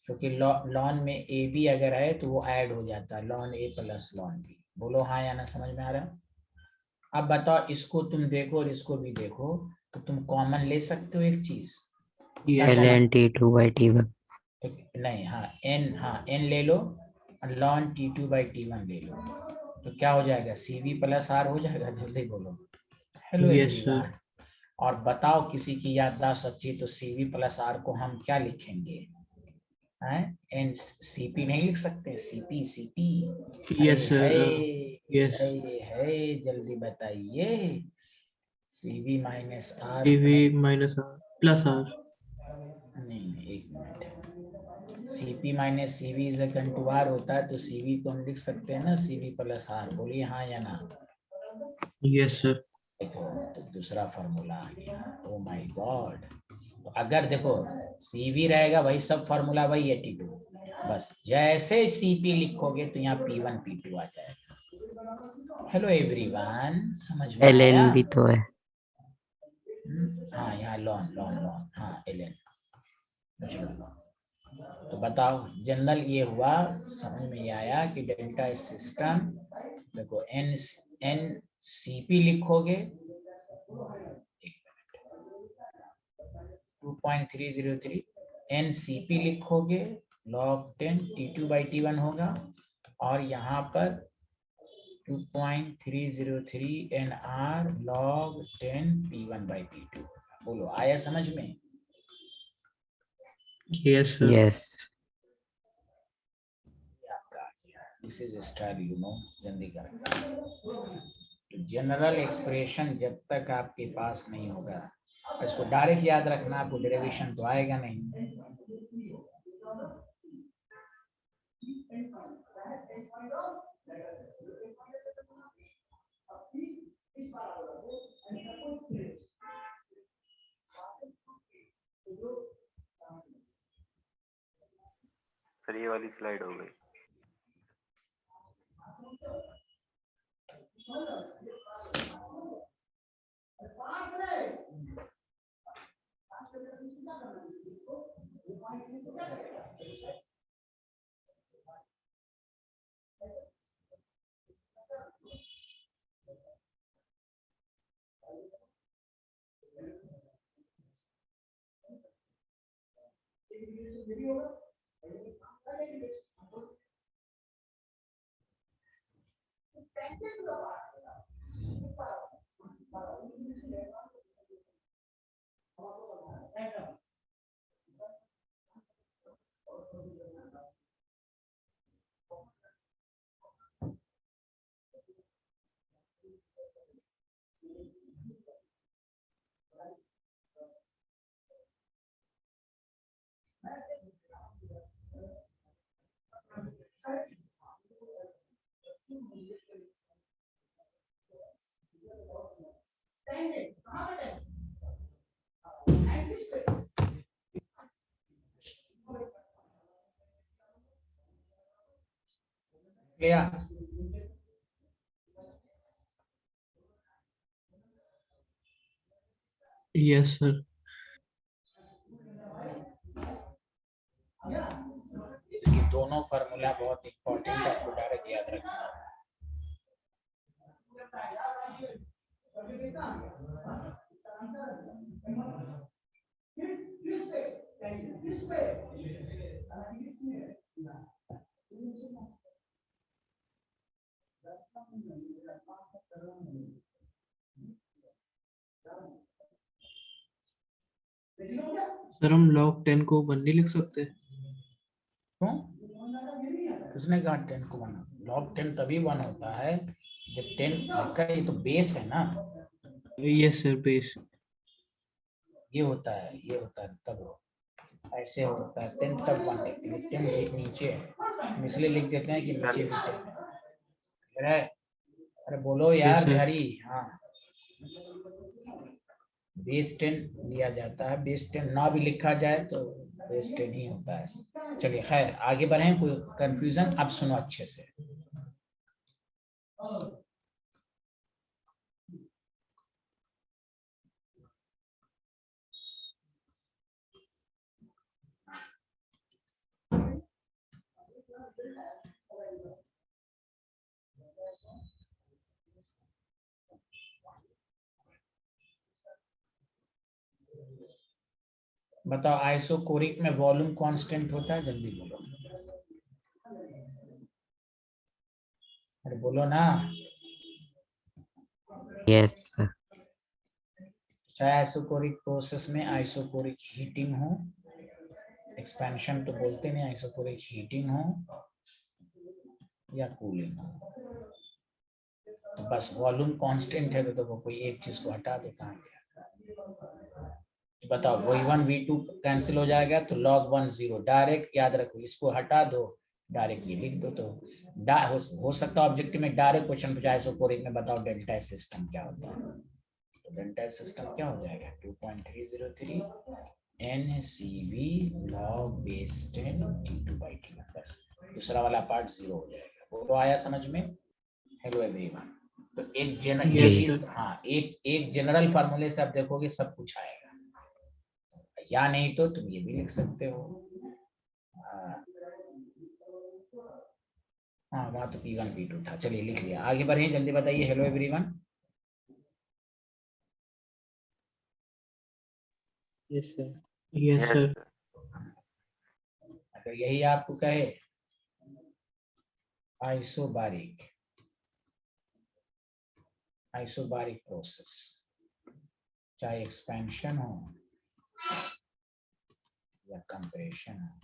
S1: क्योंकि लॉन में ए बी अगर है तो वो ऐड हो जाता है, लॉन ए प्लस लॉन बी। बोलो हाँ या ना, समझ में आ रहा है? अब बताओ, इसको तुम देखो और इसको भी देखो, तो तुम कॉमन ले सकते हो एक चीज,
S5: Yes, sir.
S4: ln T2 by T1.
S1: नहीं, हाँ एन ले लो, लॉन T2 बाई T1 ले लो, तो क्या हो जाएगा, CV प्लस आर हो जाएगा, जल्दी बोलो। Hello
S5: Yes, sir.
S1: एवरीवन, और बताओ किसी की याददाश्त अच्छी तो CV प्लस आर को हम क्या लिखेंगे, हैं? एन CP नहीं लिख सकते, CP CP?
S5: Yes, sir. Yes.
S1: है, जल्दी बताइए, CV minus R,
S5: CV minus R plus R.
S1: नहीं एक minute, CP minus CV is equal to R होता है, तो CV को हम लिख सकते हैं ना CV प्लस आर, बोलिए हाँ या ना?
S5: Yes, sir.
S1: देखो तो दूसरा फॉर्मूला आ गया, ओ माय गॉड। तो अगर देखो CV रहेगा, वही सब फॉर्मूला वही है T2, बस जैसे CP लिखोगे तो यहाँ P1 P2 आ जाएगा। हेलो एवरीवन, समझ में आया?
S4: ln भी तो है।
S1: हाँ यहाँ लॉन लॉन लॉन, हाँ ln। तो बताओ जनरल ये हुआ, समझ में ये आया कि डेल्टा सिस्टम, देखो एन CP लिखोगे, 2.303, NCP लिखोगे log 10 T2 बाई T1 होगा, और यहाँ पर 2.303 NR log 10 P1 by P2। बोलो आया समझ में?
S5: Yes, sir.
S4: Yes.
S1: आपका आ गया, this is style, you know, जल्दी करें। तो जनरल एक्सप्रेशन जब तक आपके पास नहीं होगा, इसको डायरेक्ट याद रखना, आपको डेरिवेशन तो आएगा नहीं।
S3: सर ये वाली स्लाइड हो गई।
S1: क्लियर?
S5: Yes, sir.
S1: ये दोनों फार्मूला बहुत इंपॉर्टेंट, आपको डायरेक्ट याद रखना है।
S5: सर हम log 10 को 1 नहीं लिख सकते?
S1: क्यों? उसने कहा 10 को 1, log 10 तभी 1 होता है जब 10 का, ये तो बेस है ना,
S5: Yes, sir. Base.
S1: ये होता है तब ऐसे होता है 10 तब 1 लिखते हैं, 10 नीचे है, हम इसलिए लिख देते हैं कि नीचे भी 10 है। अरे बोलो यार
S5: Yes, sir.
S1: बिहारी। हाँ, बेस 10 लिया जाता है, बेस 10 ना भी लिखा जाए तो बेस 10 ही होता है। चलिए खैर आगे बढ़े, कोई कंफ्यूजन? अब सुनो अच्छे से। बताओ आइसोकोरिक में वॉल्यूम कांस्टेंट होता है, जल्दी बोलो। अरे बोलो ना।
S4: Yes, sir.
S1: चाहे आइसोकोरिक प्रोसेस में आइसोकोरिक हीटिंग हो, एक्सपेंशन तो बोलते नहीं, आइसोकोरिक हीटिंग हो या कूलिंग हो, तो बस वॉल्यूम कांस्टेंट है तो देखो कोई एक चीज को हटा दो, कहाँ गया? तो बताओ V1 V2 कैंसिल हो जाएगा तो log 1 0, डायरेक्ट याद रखो, इसको हटा दो, डायरेक्ट ये लिख दो। तो हो सकता है ऑब्जेक्टिव में डायरेक्ट क्वेश्चन पूछा आइसोकोरिक में, बताओ डेल्टा सिस्टम क्या होता है, तो डेल्टा सिस्टम क्या हो जाएगा 2.303 NCV log base 10 T2/T1, बस दूसरा वाला पार्ट 0 हो जाएगा। वो आया समझ में? Hello everyone. तो एक जनरल
S5: Yes,
S1: चीज,
S5: sir.
S1: हाँ एक जनरल फार्मूले से आप देखोगे सब कुछ आएगा, या नहीं तो तुम ये भी लिख सकते हो। हाँ वहां तो P1 P2 था, चलिए लिख लिया, आगे बढ़े, जल्दी बताइए। Hello everyone.
S5: Yes, sir. Yes,
S3: Yes,
S5: sir.
S3: sir.
S1: अगर यही आपको कहे आइसोबारिक प्रोसेस, चाहे एक्सपेंशन हो या कंप्रेशन हो,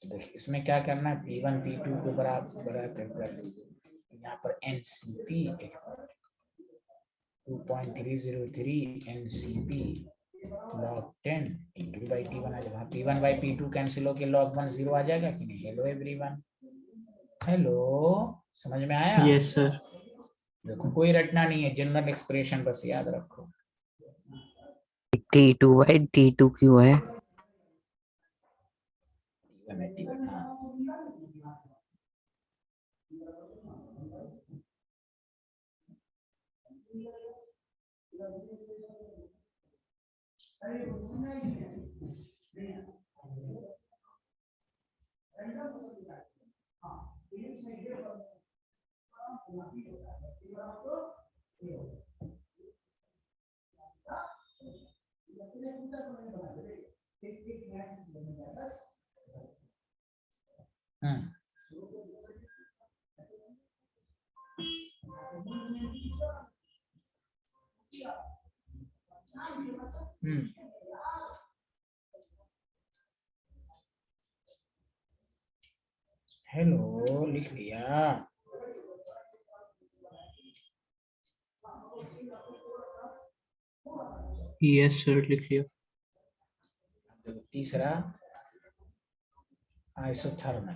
S1: देखिए इसमें क्या करना है, P1 P2 को बराबर कर दीजिए, यहाँ पर NCP 2.303 NCP log 10 T2/T1 आ जाएगा, P1/P2 कैंसिल होके log 1 0 आ जाएगा कि नहीं? Hello everyone. हेलो, समझ में आया?
S5: Yes, sir.
S1: देखो कोई रटना नहीं है, जनरल एक्सप्रेशन बस याद रखो।
S4: T2/T2 क्यों है?
S1: T1 हाँ। हम्म हम्म हेलो, लिख लिया?
S5: Yes, sir. लिख लिया.
S1: तीसरा आइसोथर्मल,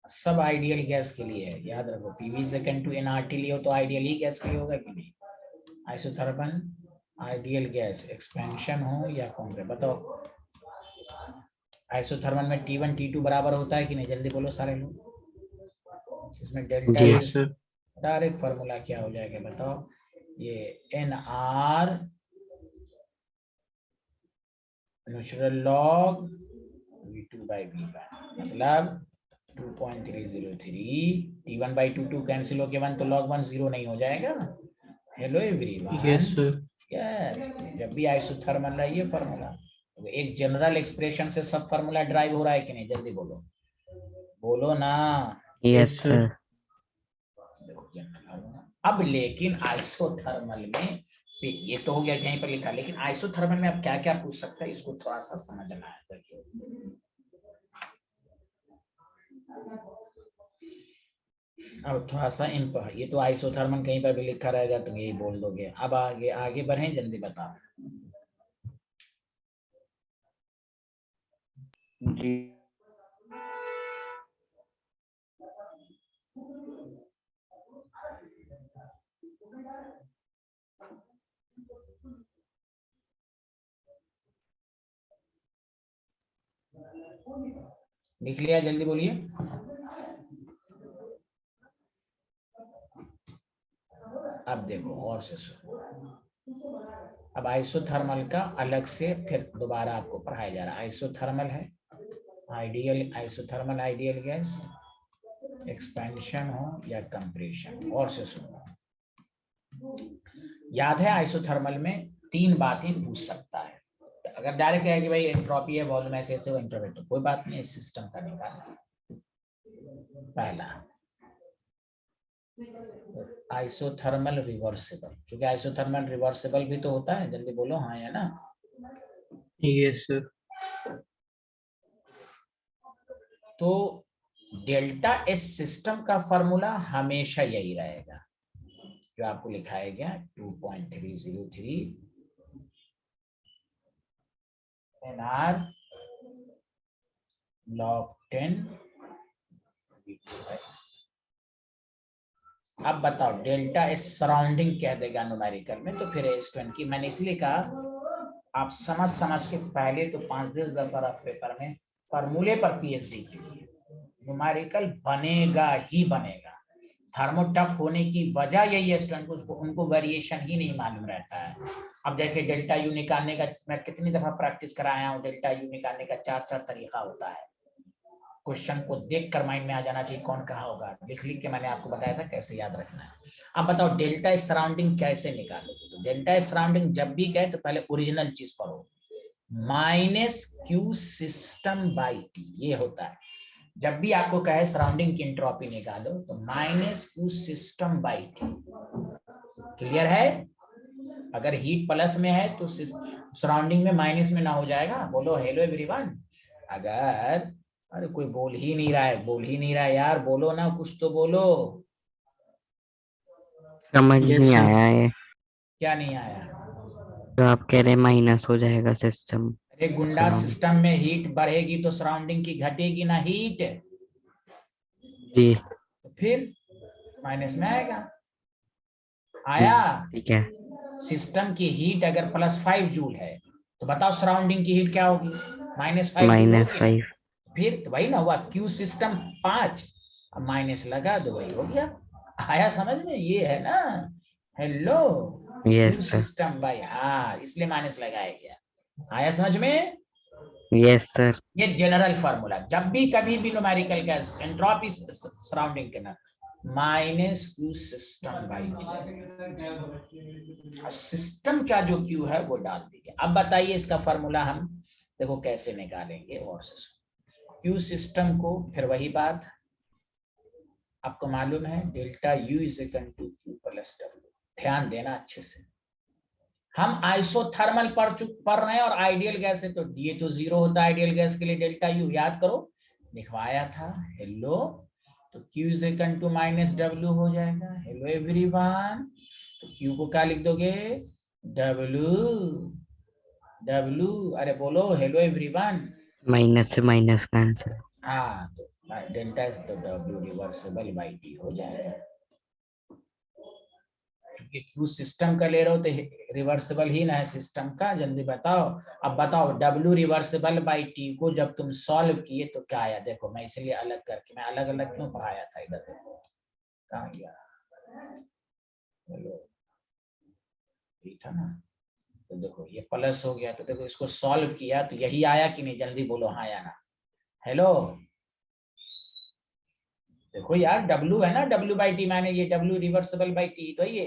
S1: सब आइडियल गैस के लिए है, याद रखो। PV is equal to NRT लियो तो आइडियल ही गैस के लिए होगा कि नहीं। आइसोथर्मल आइडियल गैस एक्सपेंशन हो या कॉम्प्रेशन, बताओ। आइसोथर्मल में T1 T2 बराबर होता है कि नहीं, जल्दी बोलो सारे लोग। इसमें delta
S4: G.
S5: Yes sir.
S1: Direct formula क्या हो जाएगा बताओ, ये NR natural log V2 by V1 मतलब 2.303 T1 by 2 कैंसिल होके 1 तो log 1 0 नहीं हो जाएगा। Hello everyone.
S5: Yes sir.
S1: Yes, जब भी आइसोथर्मल है ये फार्मूला, तो एक जनरल एक्सप्रेशन से सब फार्मूला ड्राइव हो रहा है कि नहीं, जल्दी बोलो, बोलो ना।
S4: Yes
S5: sir.
S4: सर।
S1: देखो जनरल। अब लेकिन आइसोथर्मल में फिर ये तो हो गया कहीं पर लिखा, लेकिन आइसोथर्मल में अब क्या क्या पूछ सकता है इसको थोड़ा सा समझना है। देखिए अब थोड़ा सा इन पर, ये तो आइसोथर्मल कहीं पर भी लिखा रहेगा तो यही बोल दोगे। अब आगे आगे बढ़े, जल्दी बताओ।
S6: जी
S1: लिख लिया, जल्दी बोलिए। अब देखो और से सुनो, अब आइसोथर्मल का अलग से फिर दोबारा आपको पढ़ाया जा रहा है। आइसोथर्मल है ideal, isothermal ideal gas expansion हो या कंप्रेशन। और से सुनो, याद है आइसोथर्मल में 3 बातें पूछ सकता है। अगर डायरेक्ट है कि भाई एंट्रोपी है, वॉल्यूम ऐसे ऐसे, वो इंटरवेट, तो कोई बात नहीं, इस सिस्टम का निकालना। पहला आइसोथर्मल रिवर्सिबल, क्योंकि आइसोथर्मल रिवर्सिबल भी तो होता है, जल्दी बोलो हाँ या ना।
S5: Yes sir.
S1: तो डेल्टा एस सिस्टम का फॉर्मूला हमेशा यही रहेगा जो आपको लिखाया गया 2.303 NR log 10 V2 है। अब बताओ डेल्टा एस सराउंडिंग कह देगा न्यूमेरिकल में, तो फिर S20 की मैंने इसलिए कहा आप समझ के पहले तो 5-10 दफा रफ पेपर में फॉर्मूले पर PhD कीजिए, न्यूमेरिकल बनेगा ही बनेगा। थर्मो टफ होने की वजह यही है स्टूडेंट को, उनको वेरिएशन ही नहीं मालूम रहता है। अब देखिए डेल्टा यू निकालने का मैं कितनी दफा प्रैक्टिस कराया हूँ, डेल्टा यू निकालने का 4 तरीका होता है। क्वेश्चन को देखकर माइंड में आ जाना चाहिए कौन कहा होगा, लिख लिख के मैंने आपको बताया था कैसे याद रखना है। अब बताओ डेल्टा सराउंडिंग कैसे निकालोगे। तो डेल्टा सराउंडिंग जब भी कहे तो पहले ओरिजिनल चीज पढ़ो, -Q सिस्टम बाई टी, ये होता है। जब भी आपको कहे सराउंडिंग की एंट्रोपी निकालो तो -Q system by T. Clear है? अगर हीट प्लस में है तो सराउंडिंग में माइनस में ना हो जाएगा। बोलो हेलो एवरीवन। अगर अरे कोई बोल ही नहीं रहा है यार, बोलो ना, कुछ तो बोलो।
S4: समझ
S5: Yes,
S4: नहीं
S5: sir.
S4: आया है,
S1: क्या नहीं आया?
S4: तो आप कह रहे माइनस हो जाएगा सिस्टम।
S1: अरे गुंडा, सिस्टम में हीट बढ़ेगी तो सराउंडिंग की घटेगी ना हीट,
S4: जी
S1: तो फिर माइनस में आएगा। आया?
S4: ठीक है।
S1: सिस्टम की हीट अगर +5 जूल है तो बताओ सराउंडिंग की हीट क्या होगी? -5 जूल होगी ना।
S4: -5।
S1: फिर तो वही ना हुआ, क्यू सिस्टम 5, अब माइनस लगा दो, वही हो गया। आया समझ में? ये है ना hello
S4: yes
S1: Q
S4: sir.
S1: System by R, इसलिए माइनस लगाया गया। आया समझ में?
S4: Yes sir.
S1: ये जनरल फार्मूला, जब भी कभी भी न्यूमेरिकल का एंट्रोपी सराउंडिंग के ना -Q सिस्टम बाई सिस्टम का जो Q है वो डाल दीजिए। अब बताइए इसका फार्मूला हम देखो कैसे निकालेंगे। और Q सिस्टम को फिर वही बात आपको मालूम है, delta U is equal to Q plus W। ध्यान देना अच्छे से, हम आइसोथर्मल पढ़ रहे हैं और आइडियल गैस है तो ये तो 0 होता है आइडियल गैस के लिए, डेल्टा U याद करो लिखवाया था। हेलो, तो Q is equal to -W हो जाएगा। हेलो एवरीवन, तो Q को क्या लिख दोगे? W। अरे बोलो हेलो एवरीवन।
S4: माइनस से माइनस कैंसिल।
S1: हाँ, तो डेल्टा एस तो डब्ल्यू रिवर्सिबल बाई टी हो जाएगा, क्योंकि क्यू सिस्टम का ले रहे हो तो रिवर्सिबल ही ना है सिस्टम का। जल्दी बताओ। अब बताओ डब्ल्यू रिवर्सिबल बाई टी को जब तुम सॉल्व किए तो क्या आया? देखो मैं इसलिए अलग करके, मैं अलग अलग क्यों पढ़ाया था इधर, कहाँ गया? हेलो, ठीक था ना? तो देखो ये प्लस हो गया, तो देखो इसको सॉल्व किया तो यही आया कि नहीं? जल्दी बोलो हाँ या ना। हेलो, देखो यार W है ना, W बाई टी, मैंने ये W रिवर्सिबल बाई टी तो ये,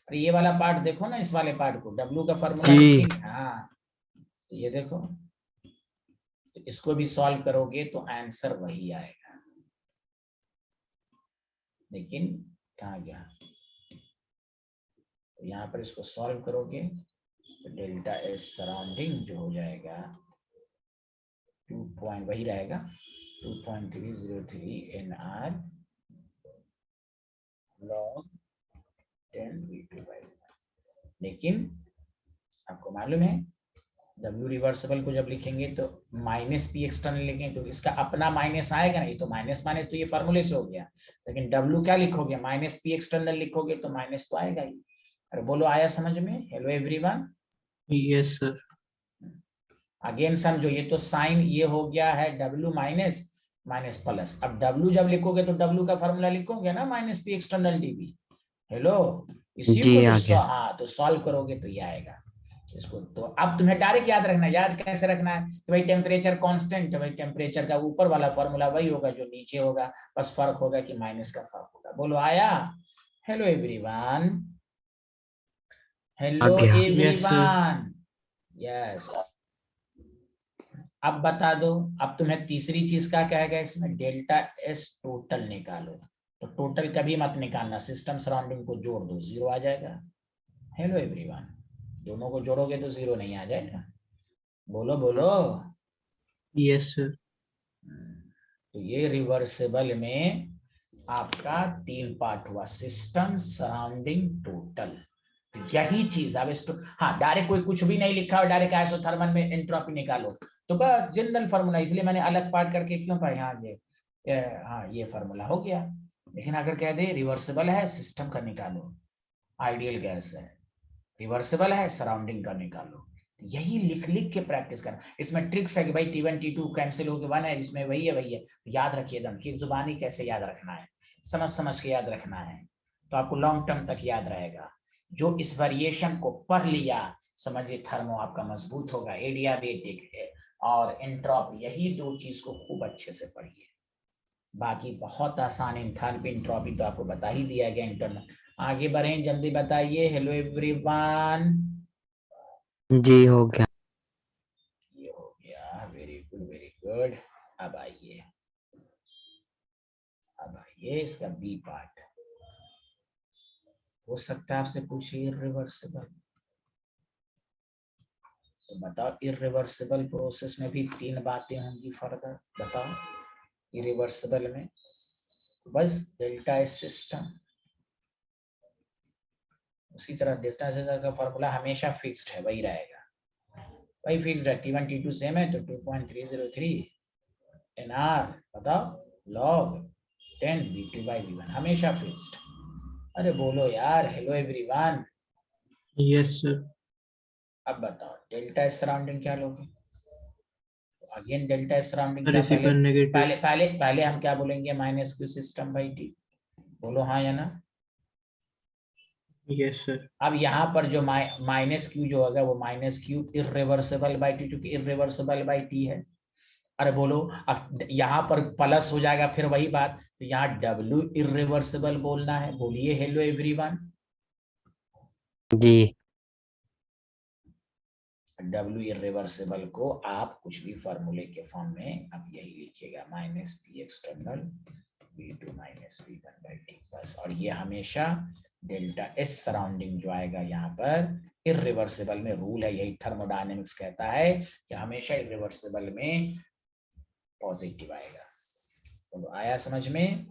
S1: और ये वाला पार्ट देखो ना, इस वाले पार्ट को W का फॉर्मूला
S4: जी।
S1: लिखेंगे। हाँ तो ये देखो, तो इसको भी सॉल्व करोगे तो आंसर वही आएगा, लेकिन कहाँ गया? तो यहाँ पर इसको सॉल्व करोगे तो डेल्टा एस सराउंडिंग जो हो जाएगा 2 पॉइंट वही रहेगा 2.303 NR log 10 V2/, लेकिन आपको मालूम है W रिवर्सिबल को जब लिखेंगे तो माइनस पी एक्सटर्नल लिखेंगे तो इसका अपना माइनस आएगा नहीं, तो माइनस माइनस तो ये फॉर्मूले से हो गया, लेकिन W क्या लिखोगे? माइनस पी एक्सटर्नल लिखोगे तो माइनस तो आएगा ही। अरे बोलो आया समझ में? Hello everyone.
S5: Yes sir.
S1: Again समझो, ये तो साइन ये हो गया है W माइनस माइनस प्लस। अब W जब लिखोगे तो W का फॉर्मूला लिखोगे ना, minus P external DB। Hello, इसी
S4: जी,
S1: को
S4: आ गया।
S1: हाँ तो सॉल्व करोगे तो ये आएगा इसको। तो अब तुम्हें डायरेक्ट याद रखना है। याद कैसे रखना है कि भाई टेम्परेचर कांस्टेंट है, भाई टेम्परेचर का ऊपर वाला फॉर्मूला वही होगा जो नीचे होगा, बस फर्क होगा कि माइनस का फर्क होगा। बोलो आया? हेलो एवरीवन,
S4: आ
S1: हेलो
S4: गया।
S5: Yes sir.
S1: Everyone, yes. अब बता दो, अब तुम्हें तीसरी चीज का क्या है इसमें? डेल्टा एस टोटल निकालो। तो टोटल कभी मत निकालना, सिस्टम सराउंडिंग को जोड़ दो, 0 आ जाएगा। हेलो एवरीवन, दोनों को जोड़ोगे तो 0 नहीं आ जाएगा। बोलो बोलो।
S5: Yes sir.
S1: तो ये रिवर्सिबल में आपका 3 पार्ट हुआ, सिस्टम सराउंडिंग टोटल। यही चीज अब इसको, हाँ डायरेक्ट कोई कुछ भी नहीं लिखा और डायरेक्ट आइसोथर्मल में एंट्रोपी निकालो तो बस जनरल फार्मूला, इसलिए मैंने अलग पार्ट करके क्यों पढ़ा? हाँ ये फार्मूला हो गया। लेकिन अगर कह दे रिवर्सिबल है सिस्टम का निकालो, आइडियल गैस है, रिवर्सिबल है सराउंडिंग का निकालो, यही लिख लिख के प्रैक्टिस करना। इसमें ट्रिक्स है कि भाई T1 T2 कैंसिल होकर 1 है, इसमें वही है। याद रखिए एकदम कि जुबानी कैसे याद रखना है, समझ समझ के याद रखना है, तो आपको लॉन्ग टर्म तक याद रहेगा। जो इस वेरिएशन को पढ़ लिया, समझिए थर्मो आपका मजबूत होगा। एडियाबेटिक और एंट्रोपी, यही 2 चीज को खूब अच्छे से पढ़िए। बाकी बहुत आसान, एंथैल्पी एंट्रोपी तो आपको बता ही दिया गया इंटरनल। आगे बढ़ें, जल्दी बताइए। हेलो एवरीवन,
S4: जी, हो गया।
S1: ये हो गया, वेरी गुड वेरी गुड। अब आइए इसका बी पार्ट। हो सकता है आपसे पूछिए इरिवर्सिबल, तो बताओ इरिवर्सिबल प्रोसेस में भी 3 बातें होंगी फर्दर। बताओ इरिवर्सिबल में तो बस डेल्टा एस सिस्टम, उसी तरह डेल्टा एस का फॉर्मूला हमेशा फिक्स्ड है, वही रहेगा, वही फिक्स्ड है। T1 T2 सेम है तो 2.303 NR बताओ log 10 V2/V1 हमेशा फिक्स्ड। अरे बोलो यार, हेलो एवरीवन।
S5: Yes sir.
S1: अब बताओ डेल्टा एस सराउंडिंग क्या लोगे? अगेन डेल्टा एस सराउंडिंग क्या?
S5: Reciprocal negative.
S1: पहले हम क्या बोलेंगे? Minus Q system by T. बोलो हाँ या ना।
S5: Yes sir.
S1: अब यहाँ पर जो माइनस क्यू जो होगा वो minus Q irreversible by T, क्योंकि इरिवर्सिबल बाई टी है। अरे बोलो, अब यहाँ पर प्लस हो जाएगा फिर वही बात, तो यहाँ W इरिवर्सिबल बोलना है। बोलिए हेलो एवरीवन।
S4: जी।
S1: W इरिवर्सिबल को आप कुछ भी फॉर्मूले के फॉर्म में अब यही लिखिएगा, minus P external V2 minus V1/T बस। और ये हमेशा डेल्टा एस सराउंडिंग जो आएगा यहाँ पर इरिवर्सिबल में रूल है, यही थर्मोडायनेमिक्स कहता है कि हमेशा इरिवर्सिबल में पॉजिटिव आएगा। तो आया समझ में?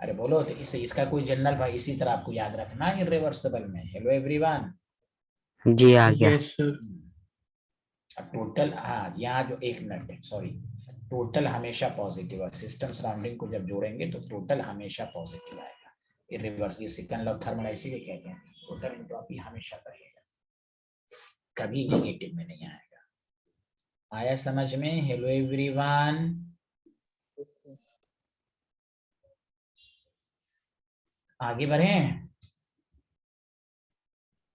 S1: अरे बोलो, तो इसका कोई जनरल भाई इसी तरह आपको याद रखना है इरिवर्सिबल में। Hello everyone.
S4: जी, आ गया।
S5: Yes sir.
S1: टोटल, हाँ यहाँ जो एक मिनट सॉरी, टोटल हमेशा पॉजिटिव है। सिस्टम सराउंडिंग को जब जोड़ेंगे तो टोटल हमेशा पॉजिटिव आएगा। ये रिवर्स, ये सेकंड लॉ थर्मल इसीलिए कहते हैं टोटल एंट्रोपी हमेशा बढ़ेगा, कभी नेगेटिव में नहीं आएगा। आया समझ में? हेलो एवरीवन, आगे बढ़ें?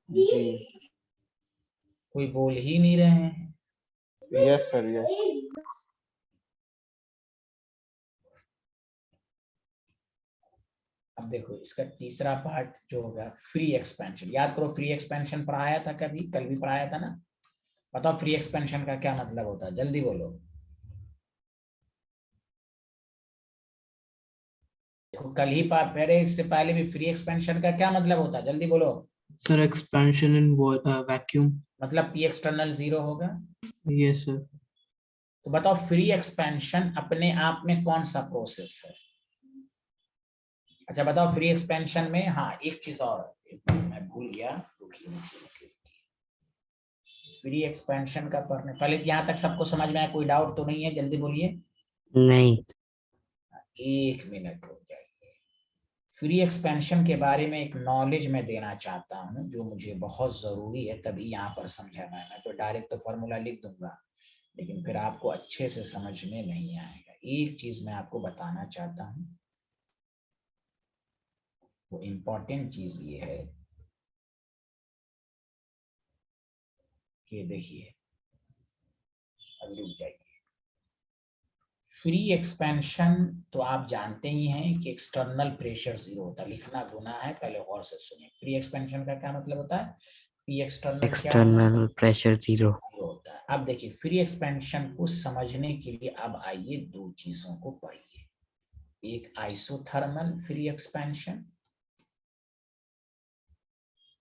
S6: जी
S1: कोई बोल ही नहीं रहे हैं।
S6: Yes sir yes.
S1: अब देखो इसका तीसरा पार्ट जो होगा फ्री एक्सपेंशन। याद करो फ्री एक्सपेंशन पढ़ाया था कभी, कल भी पढ़ाया था ना। बताओ फ्री एक्सपेंशन का क्या मतलब होता है, जल्दी बोलो। देखो कल ही पहले, इससे पहले भी फ्री एक्सपेंशन का क्या मतलब होता है, जल्दी बोलो।
S5: Sir expansion in vacuum.
S1: मतलब पी एक्सटर्नल 0 होगा।
S5: Yes sir.
S1: तो बताओ फ्री एक्सपेंशन अपने आप में कौन सा प्रोसेस है? अच्छा बताओ फ्री एक्सपेंशन में, हाँ एक चीज और मैं भूल गया, फ्री एक्सपेंशन का पढ़ने पहले यहाँ तक सबको समझ में आया? कोई डाउट तो नहीं है? जल्दी बोलिए।
S4: नहीं।
S1: 1 मिनट रुक जाइए। फ्री एक्सपेंशन के बारे में एक नॉलेज मैं देना चाहता हूँ जो मुझे बहुत जरूरी है, तभी यहाँ पर समझाना है। मैं तो डायरेक्ट तो फॉर्मूला लिख दूंगा लेकिन फिर आपको अच्छे से समझ में नहीं आएगा। एक चीज मैं आपको बताना चाहता हूँ, वो इम्पोर्टेंट चीज ये है कि देखिए, अब रुक जाइए। फ्री एक्सपेंशन तो आप जानते ही हैं कि एक्सटर्नल प्रेशर 0 होता है। लिखना गुना है, पहले गौर से सुनिए। फ्री एक्सपेंशन का क्या मतलब होता है? पी एक्सटर्नल क्या है?
S4: एक्सटर्नल प्रेशर 0
S1: होता है। अब देखिए फ्री एक्सपेंशन को समझने के लिए अब आइए दो चीजों को पढ़िए, एक आइसोथर्मल फ्री एक्सपेंशन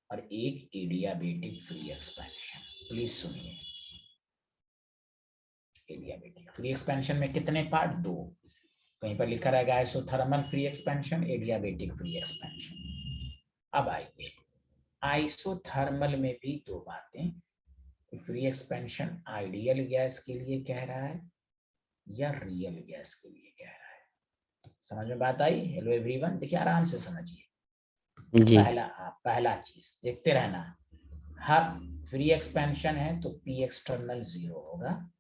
S1: और एक एडियाबेटिक फ्री एक्सपेंशन। प्लीज सुनिए। एडियाबेटिक फ्री एक्सपेंशन में कितने पार्ट? 2। कहीं पर लिखा रहेगा isothermal free expansion, adiabatic free expansion. अब आइए आइसोथर्मल में भी दो बातें। फ्री एक्सपेंशन आइडियल गैस के लिए कह रहा है या रियल गैस के लिए कह रहा है? समझ में बात आई? हेलो एवरीवन, देखिए आराम से समझिए।
S4: जी।
S1: पहला चीज देखते रहना, हर फ्री एक्सपेंशन है तो पी एक्सटर्नल 0 होगा,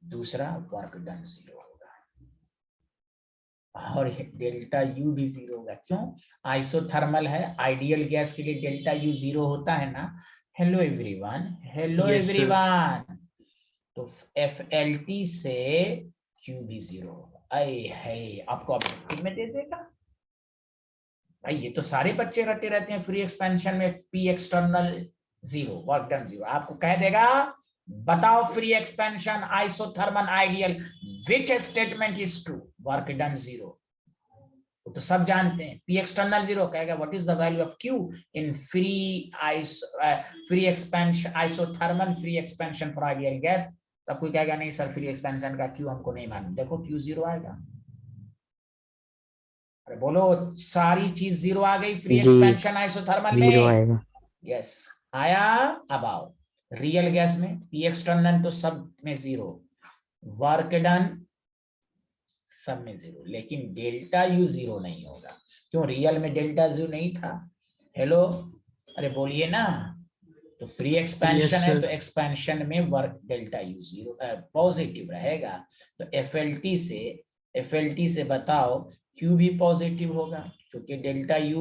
S1: दूसरा वर्क डन 0 होगा और डेल्टा यू भी 0 होगा। क्यों? आइसोथर्मल है, आइडियल गैस के लिए डेल्टा यू 0 होता है ना। Hello everyone, hello
S5: Yes, sir.
S1: Everyone, तो FLT से Q भी 0 होगा। अरे है आपको ऑब्जेक्टिव में दे देगा भाई, ये तो सारे बच्चे रटे रहते हैं फ्री एक्सपेंशन में पी एक्सटर्नल 0 वर्क डन 0। आपको कह देगा बताओ free expansion isothermal ideal which statement is true? Work done 0 तो सब जानते हैं। पी एक्सटर्नल 0 कहेगा what is the value of Q in free expansion isothermal free expansion for ideal gas. तब कोई कहेगा नहीं सर फ्री एक्सपेंशन का Q हमको नहीं मालूम। देखो Q 0 आएगा। अरे बोलो, सारी चीज 0 आ गई फ्री एक्सपेंशन आइसोथर्मल में।
S4: 0 आएगा।
S1: यस आया। अब आओ रियल गैस में, पी एक्सटर्नल तो सब में 0, वर्क डन सब में 0, लेकिन डेल्टा यू 0 नहीं होगा। क्यों? रियल में डेल्टा यू नहीं था। हेलो, अरे बोलिए ना। तो फ्री एक्सपेंशन है तो एक्सपेंशन में वर्क डेल्टा यू 0 पॉजिटिव रहेगा। तो एफएलटी से बताओ क्यू भी पॉजिटिव होगा क्योंकि delta U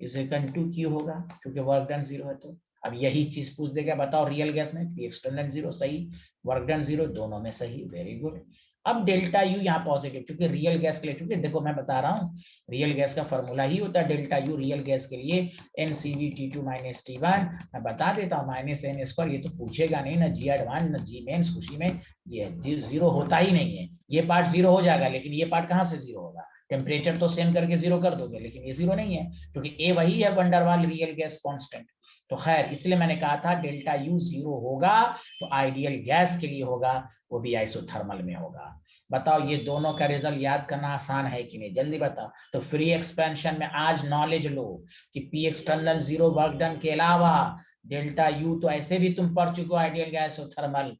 S1: is equal to Q होगा क्योंकि वर्क डन 0 है। तो अब यही चीज पूछ देगा बताओ रियल गैस में, पी एक्सटर्नल 0 सही, वर्क डन 0 दोनों में सही, वेरी गुड। अब डेल्टा यू यहाँ पॉजिटिव क्योंकि रियल गैस के लिए, क्योंकि देखो मैं बता रहा हूँ रियल गैस का फॉर्मूला ही होता है डेल्टा यू रियल गैस के लिए NCV(T2 - T1). मैं बता देता हूँ -n²। ये तो पूछेगा नहीं ना जी एडवांस ना जी मेंस, खुशी में ये 0 होता ही नहीं है। ये पार्ट 0 हो जाएगा लेकिन ये पार्ट कहाँ से 0 होगा? टेम्परेचर तो सेम करके 0 कर दोगे लेकिन ये 0 नहीं है क्योंकि ए वही है वंडरवाल रियल गैस कांस्टेंट। तो खैर इसलिए मैंने कहा था डेल्टा यू 0 होगा तो आइडियल गैस के लिए होगा, वो भी आइसोथर्मल में होगा। बताओ ये दोनों का रिजल्ट याद करना आसान है कि नहीं, जल्दी बताओ। तो फ्री एक्सपेंशन में आज नॉलेज लो कि पी एक्सटर्नल 0 वर्क डन के अलावा डेल्टा यू तो ऐसे भी तुम पढ़ चुके हो आइडियल गैस और थर्मल,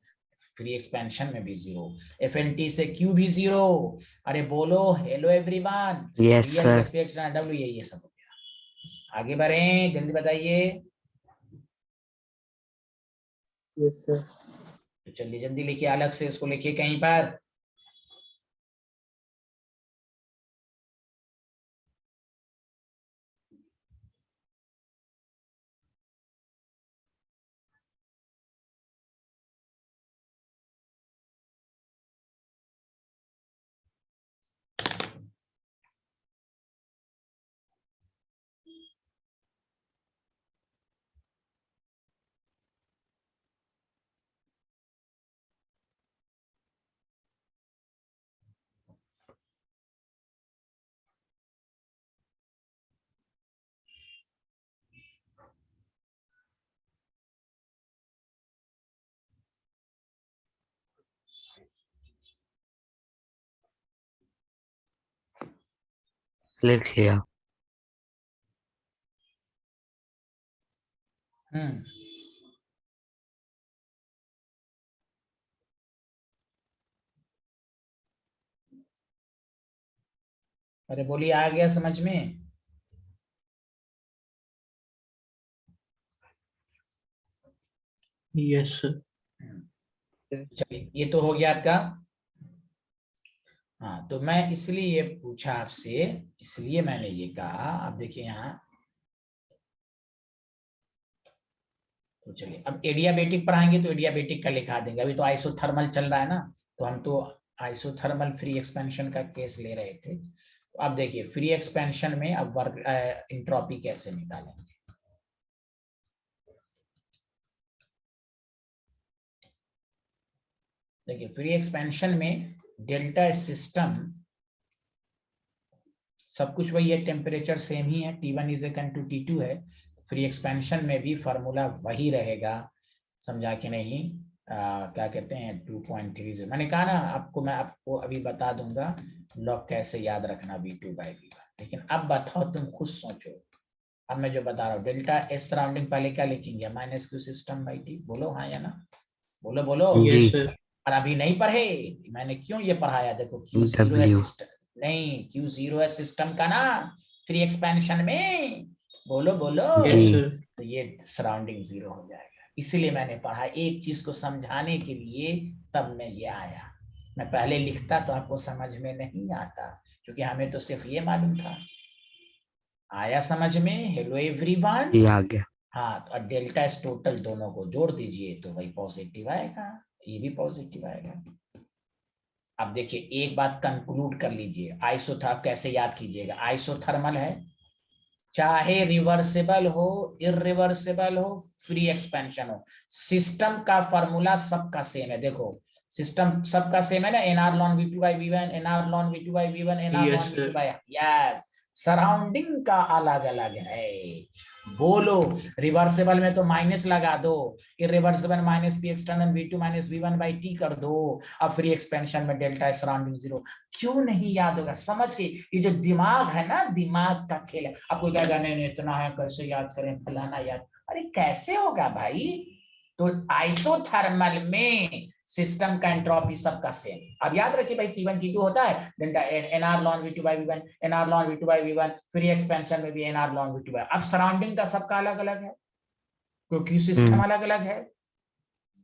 S1: फ्री एक्सपेंशन में भी 0, FNT से Q भी 0। अरे बोलो hello everyone.
S4: Yes sir.
S1: W ये सब हो गया। आगे बढ़ें, जल्दी बताइए।
S7: Yes sir.
S1: तो चलिए जल्दी लिखिए, अलग से इसको लिखिए कहीं पर।
S4: लिख लिया।
S1: अरे बोलिए, आ गया समझ में?
S5: Yes sir.
S1: चलिए ये तो हो गया आपका। हाँ, तो मैं इसलिए ये पूछा आपसे, इसलिए मैंने ये कहा। अब देखिए यहाँ, तो चलिए अब एडियाबेटिक पढ़ाएंगे तो एडियाबेटिक का लिखा देंगे। अभी तो आइसोथर्मल चल रहा है ना, तो हम तो आइसोथर्मल फ्री एक्सपेंशन का केस ले रहे थे। तो अब देखिए फ्री एक्सपेंशन में अब वर्क इंट्रोपी कैसे निकालेंगे। देखिए फ्री एक्सपेंशन में डेल्टा सिस्टम सब कुछ वही है, टेम्परेचर सेम ही है, T1 is equal to T2 है। फ्री एक्सपेंशन में भी फॉर्मूला वही रहेगा, समझा कि नहीं? क्या कहते हैं 2.30। मैंने कहा ना आपको, मैं आपको अभी बता दूंगा लॉग कैसे याद रखना V2/V1। लेकिन अब बताओ, तुम खुद सोचो। अब मैं जो बता रहा हूँ, डेल्टा एस सराउंडिंग पहले क्या लिखेंगे? -Q system by T। बोलो हाँ या ना, बोलो बोलो।
S4: जी।
S5: Yes sir.
S1: और अभी नहीं पढ़े, मैंने क्यों ये पढ़ाया? देखो Q0 है
S4: W।
S1: सिस्टम, नहीं Q0 है सिस्टम का ना फ्री एक्सपेंशन में। बोलो बोलो।
S5: यस
S4: जी।
S5: सर।
S1: तो ये सराउंडिंग 0 हो जाएगा। इसलिए मैंने पढ़ा एक चीज को समझाने के लिए, तब मैं ये आया। मैं पहले लिखता तो आपको समझ में नहीं आता, क्योंकि हमें तो सिर्फ ये मालूम था। आया समझ में? Hello everyone.
S4: जी आ गया।
S1: हाँ, तो डेल्टा एस टोटल दोनों को जोड़ दीजिए तो वही पॉजिटिव आएगा, ये भी पॉजिटिव आएगा। अब देखिए एक बात कंक्लूड कर लीजिए, आइसोथर्मल कैसे याद कीजिएगा? आइसोथर्मल है, चाहे रिवर्सिबल हो, इरिवर्सिबल हो, फ्री एक्सपेंशन हो, सिस्टम का फॉर्मूला सबका सेम है। देखो सिस्टम सबका सेम है ना, NR ln V2/V1, NR ln V2/V1, NR
S5: Yes,
S1: ln
S5: sir.
S1: V2/, yes. Surrounding का अलग अलग है। बोलो, रिवर्सिबल में तो माइनस लगा दो, irreversible -P external V2 - V1/T कर दो। अब फ्री एक्सपेंशन में डेल्टा सराउंडिंग 0। क्यों नहीं याद होगा? समझ के, ये जो दिमाग है ना, दिमाग का खेल है। आपको क्या कहना है, इतना है कैसे याद करें, फलाना याद। अरे कैसे होगा भाई? तो आइसोथर्मल में सिस्टम का एंट्रोपी सबका सेम। अब याद रखिए भाई, T1 T2 होता है, delta NR ln V2/V1, NR ln V2/V1, free expansion में भी NR ln V2/, अब सराउंडिंग का सबका अलग अलग है, क्योंकि सिस्टम अलग अलग है।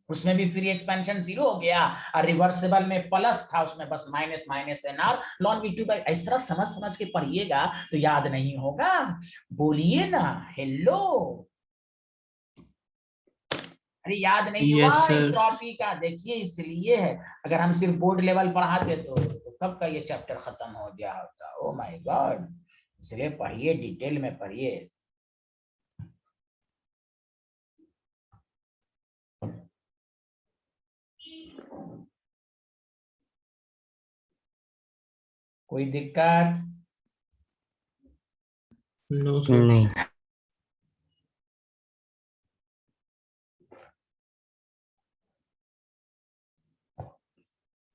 S1: उसमें भी फ्री एक्सपेंशन 0 हो गया, और रिवर्सिबल में प्लस था, उसमें बस माइनस NR ln V2/, इस तरह समझ समझ के पढ़िएगा तो याद नहीं होगा। बोलिए ना हेलो। अरे याद नहीं हुआ
S5: Yes, sir.
S1: एंट्रोपी का? देखिए इसलिए है, अगर हम सिर्फ बोर्ड लेवल पढ़ाते तो कब का ये चैप्टर खत्म हो गया होता। Oh my God. इसलिए पढ़िए, डिटेल में पढ़िए। कोई दिक्कत?
S5: No, sir.
S4: नहीं।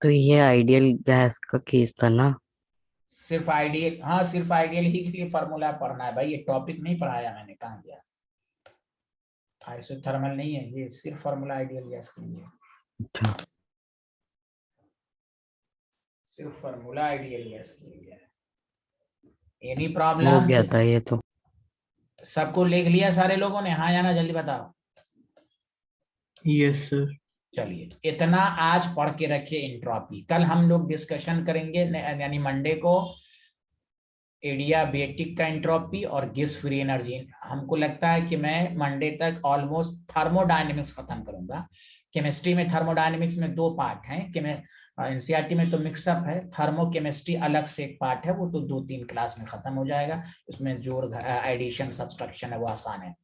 S4: तो ये आइडियल गैस का केस था ना?
S1: सिर्फ आइडियल, हाँ सिर्फ आइडियल ही के लिए फॉर्मूला पढ़ना है भाई, ये टॉपिक नहीं पढ़ाया मैंने, कहाँ गया? आइसोथर्मल नहीं है ये, सिर्फ फॉर्मूला आइडियल गैस के लिए।
S4: अच्छा।
S1: सिर्फ फार्मूला आइडियल गैस के लिए है। एनी
S4: हो
S1: प्रॉब्लम?
S4: गया था ये तो।
S1: सबको लिख लिया सारे लोगों ने? हाँ या ना, जल्दी बताओ।
S5: Yes sir.
S1: चलिए, इतना आज पढ़ के रखिए एंट्रोपी। कल हम लोग डिस्कशन करेंगे, यानी मंडे को, एडियाबेटिक का एंट्रोपी और गैस फ्री एनर्जी। हमको लगता है कि मैं मंडे तक ऑलमोस्ट थर्मोडायनेमिक्स खत्म करूंगा। केमिस्ट्री में थर्मोडायनेमिक्स में 2 पार्ट हैं कि मैं एनसीईआरटी में तो मिक्सअप है, थर्मो केमिस्ट्री अलग से एक पार्ट है, वो तो 2-3 क्लास में खत्म हो जाएगा। उसमें जोड़ एडिशन सब्सट्रैक्शन है, वो आसान है।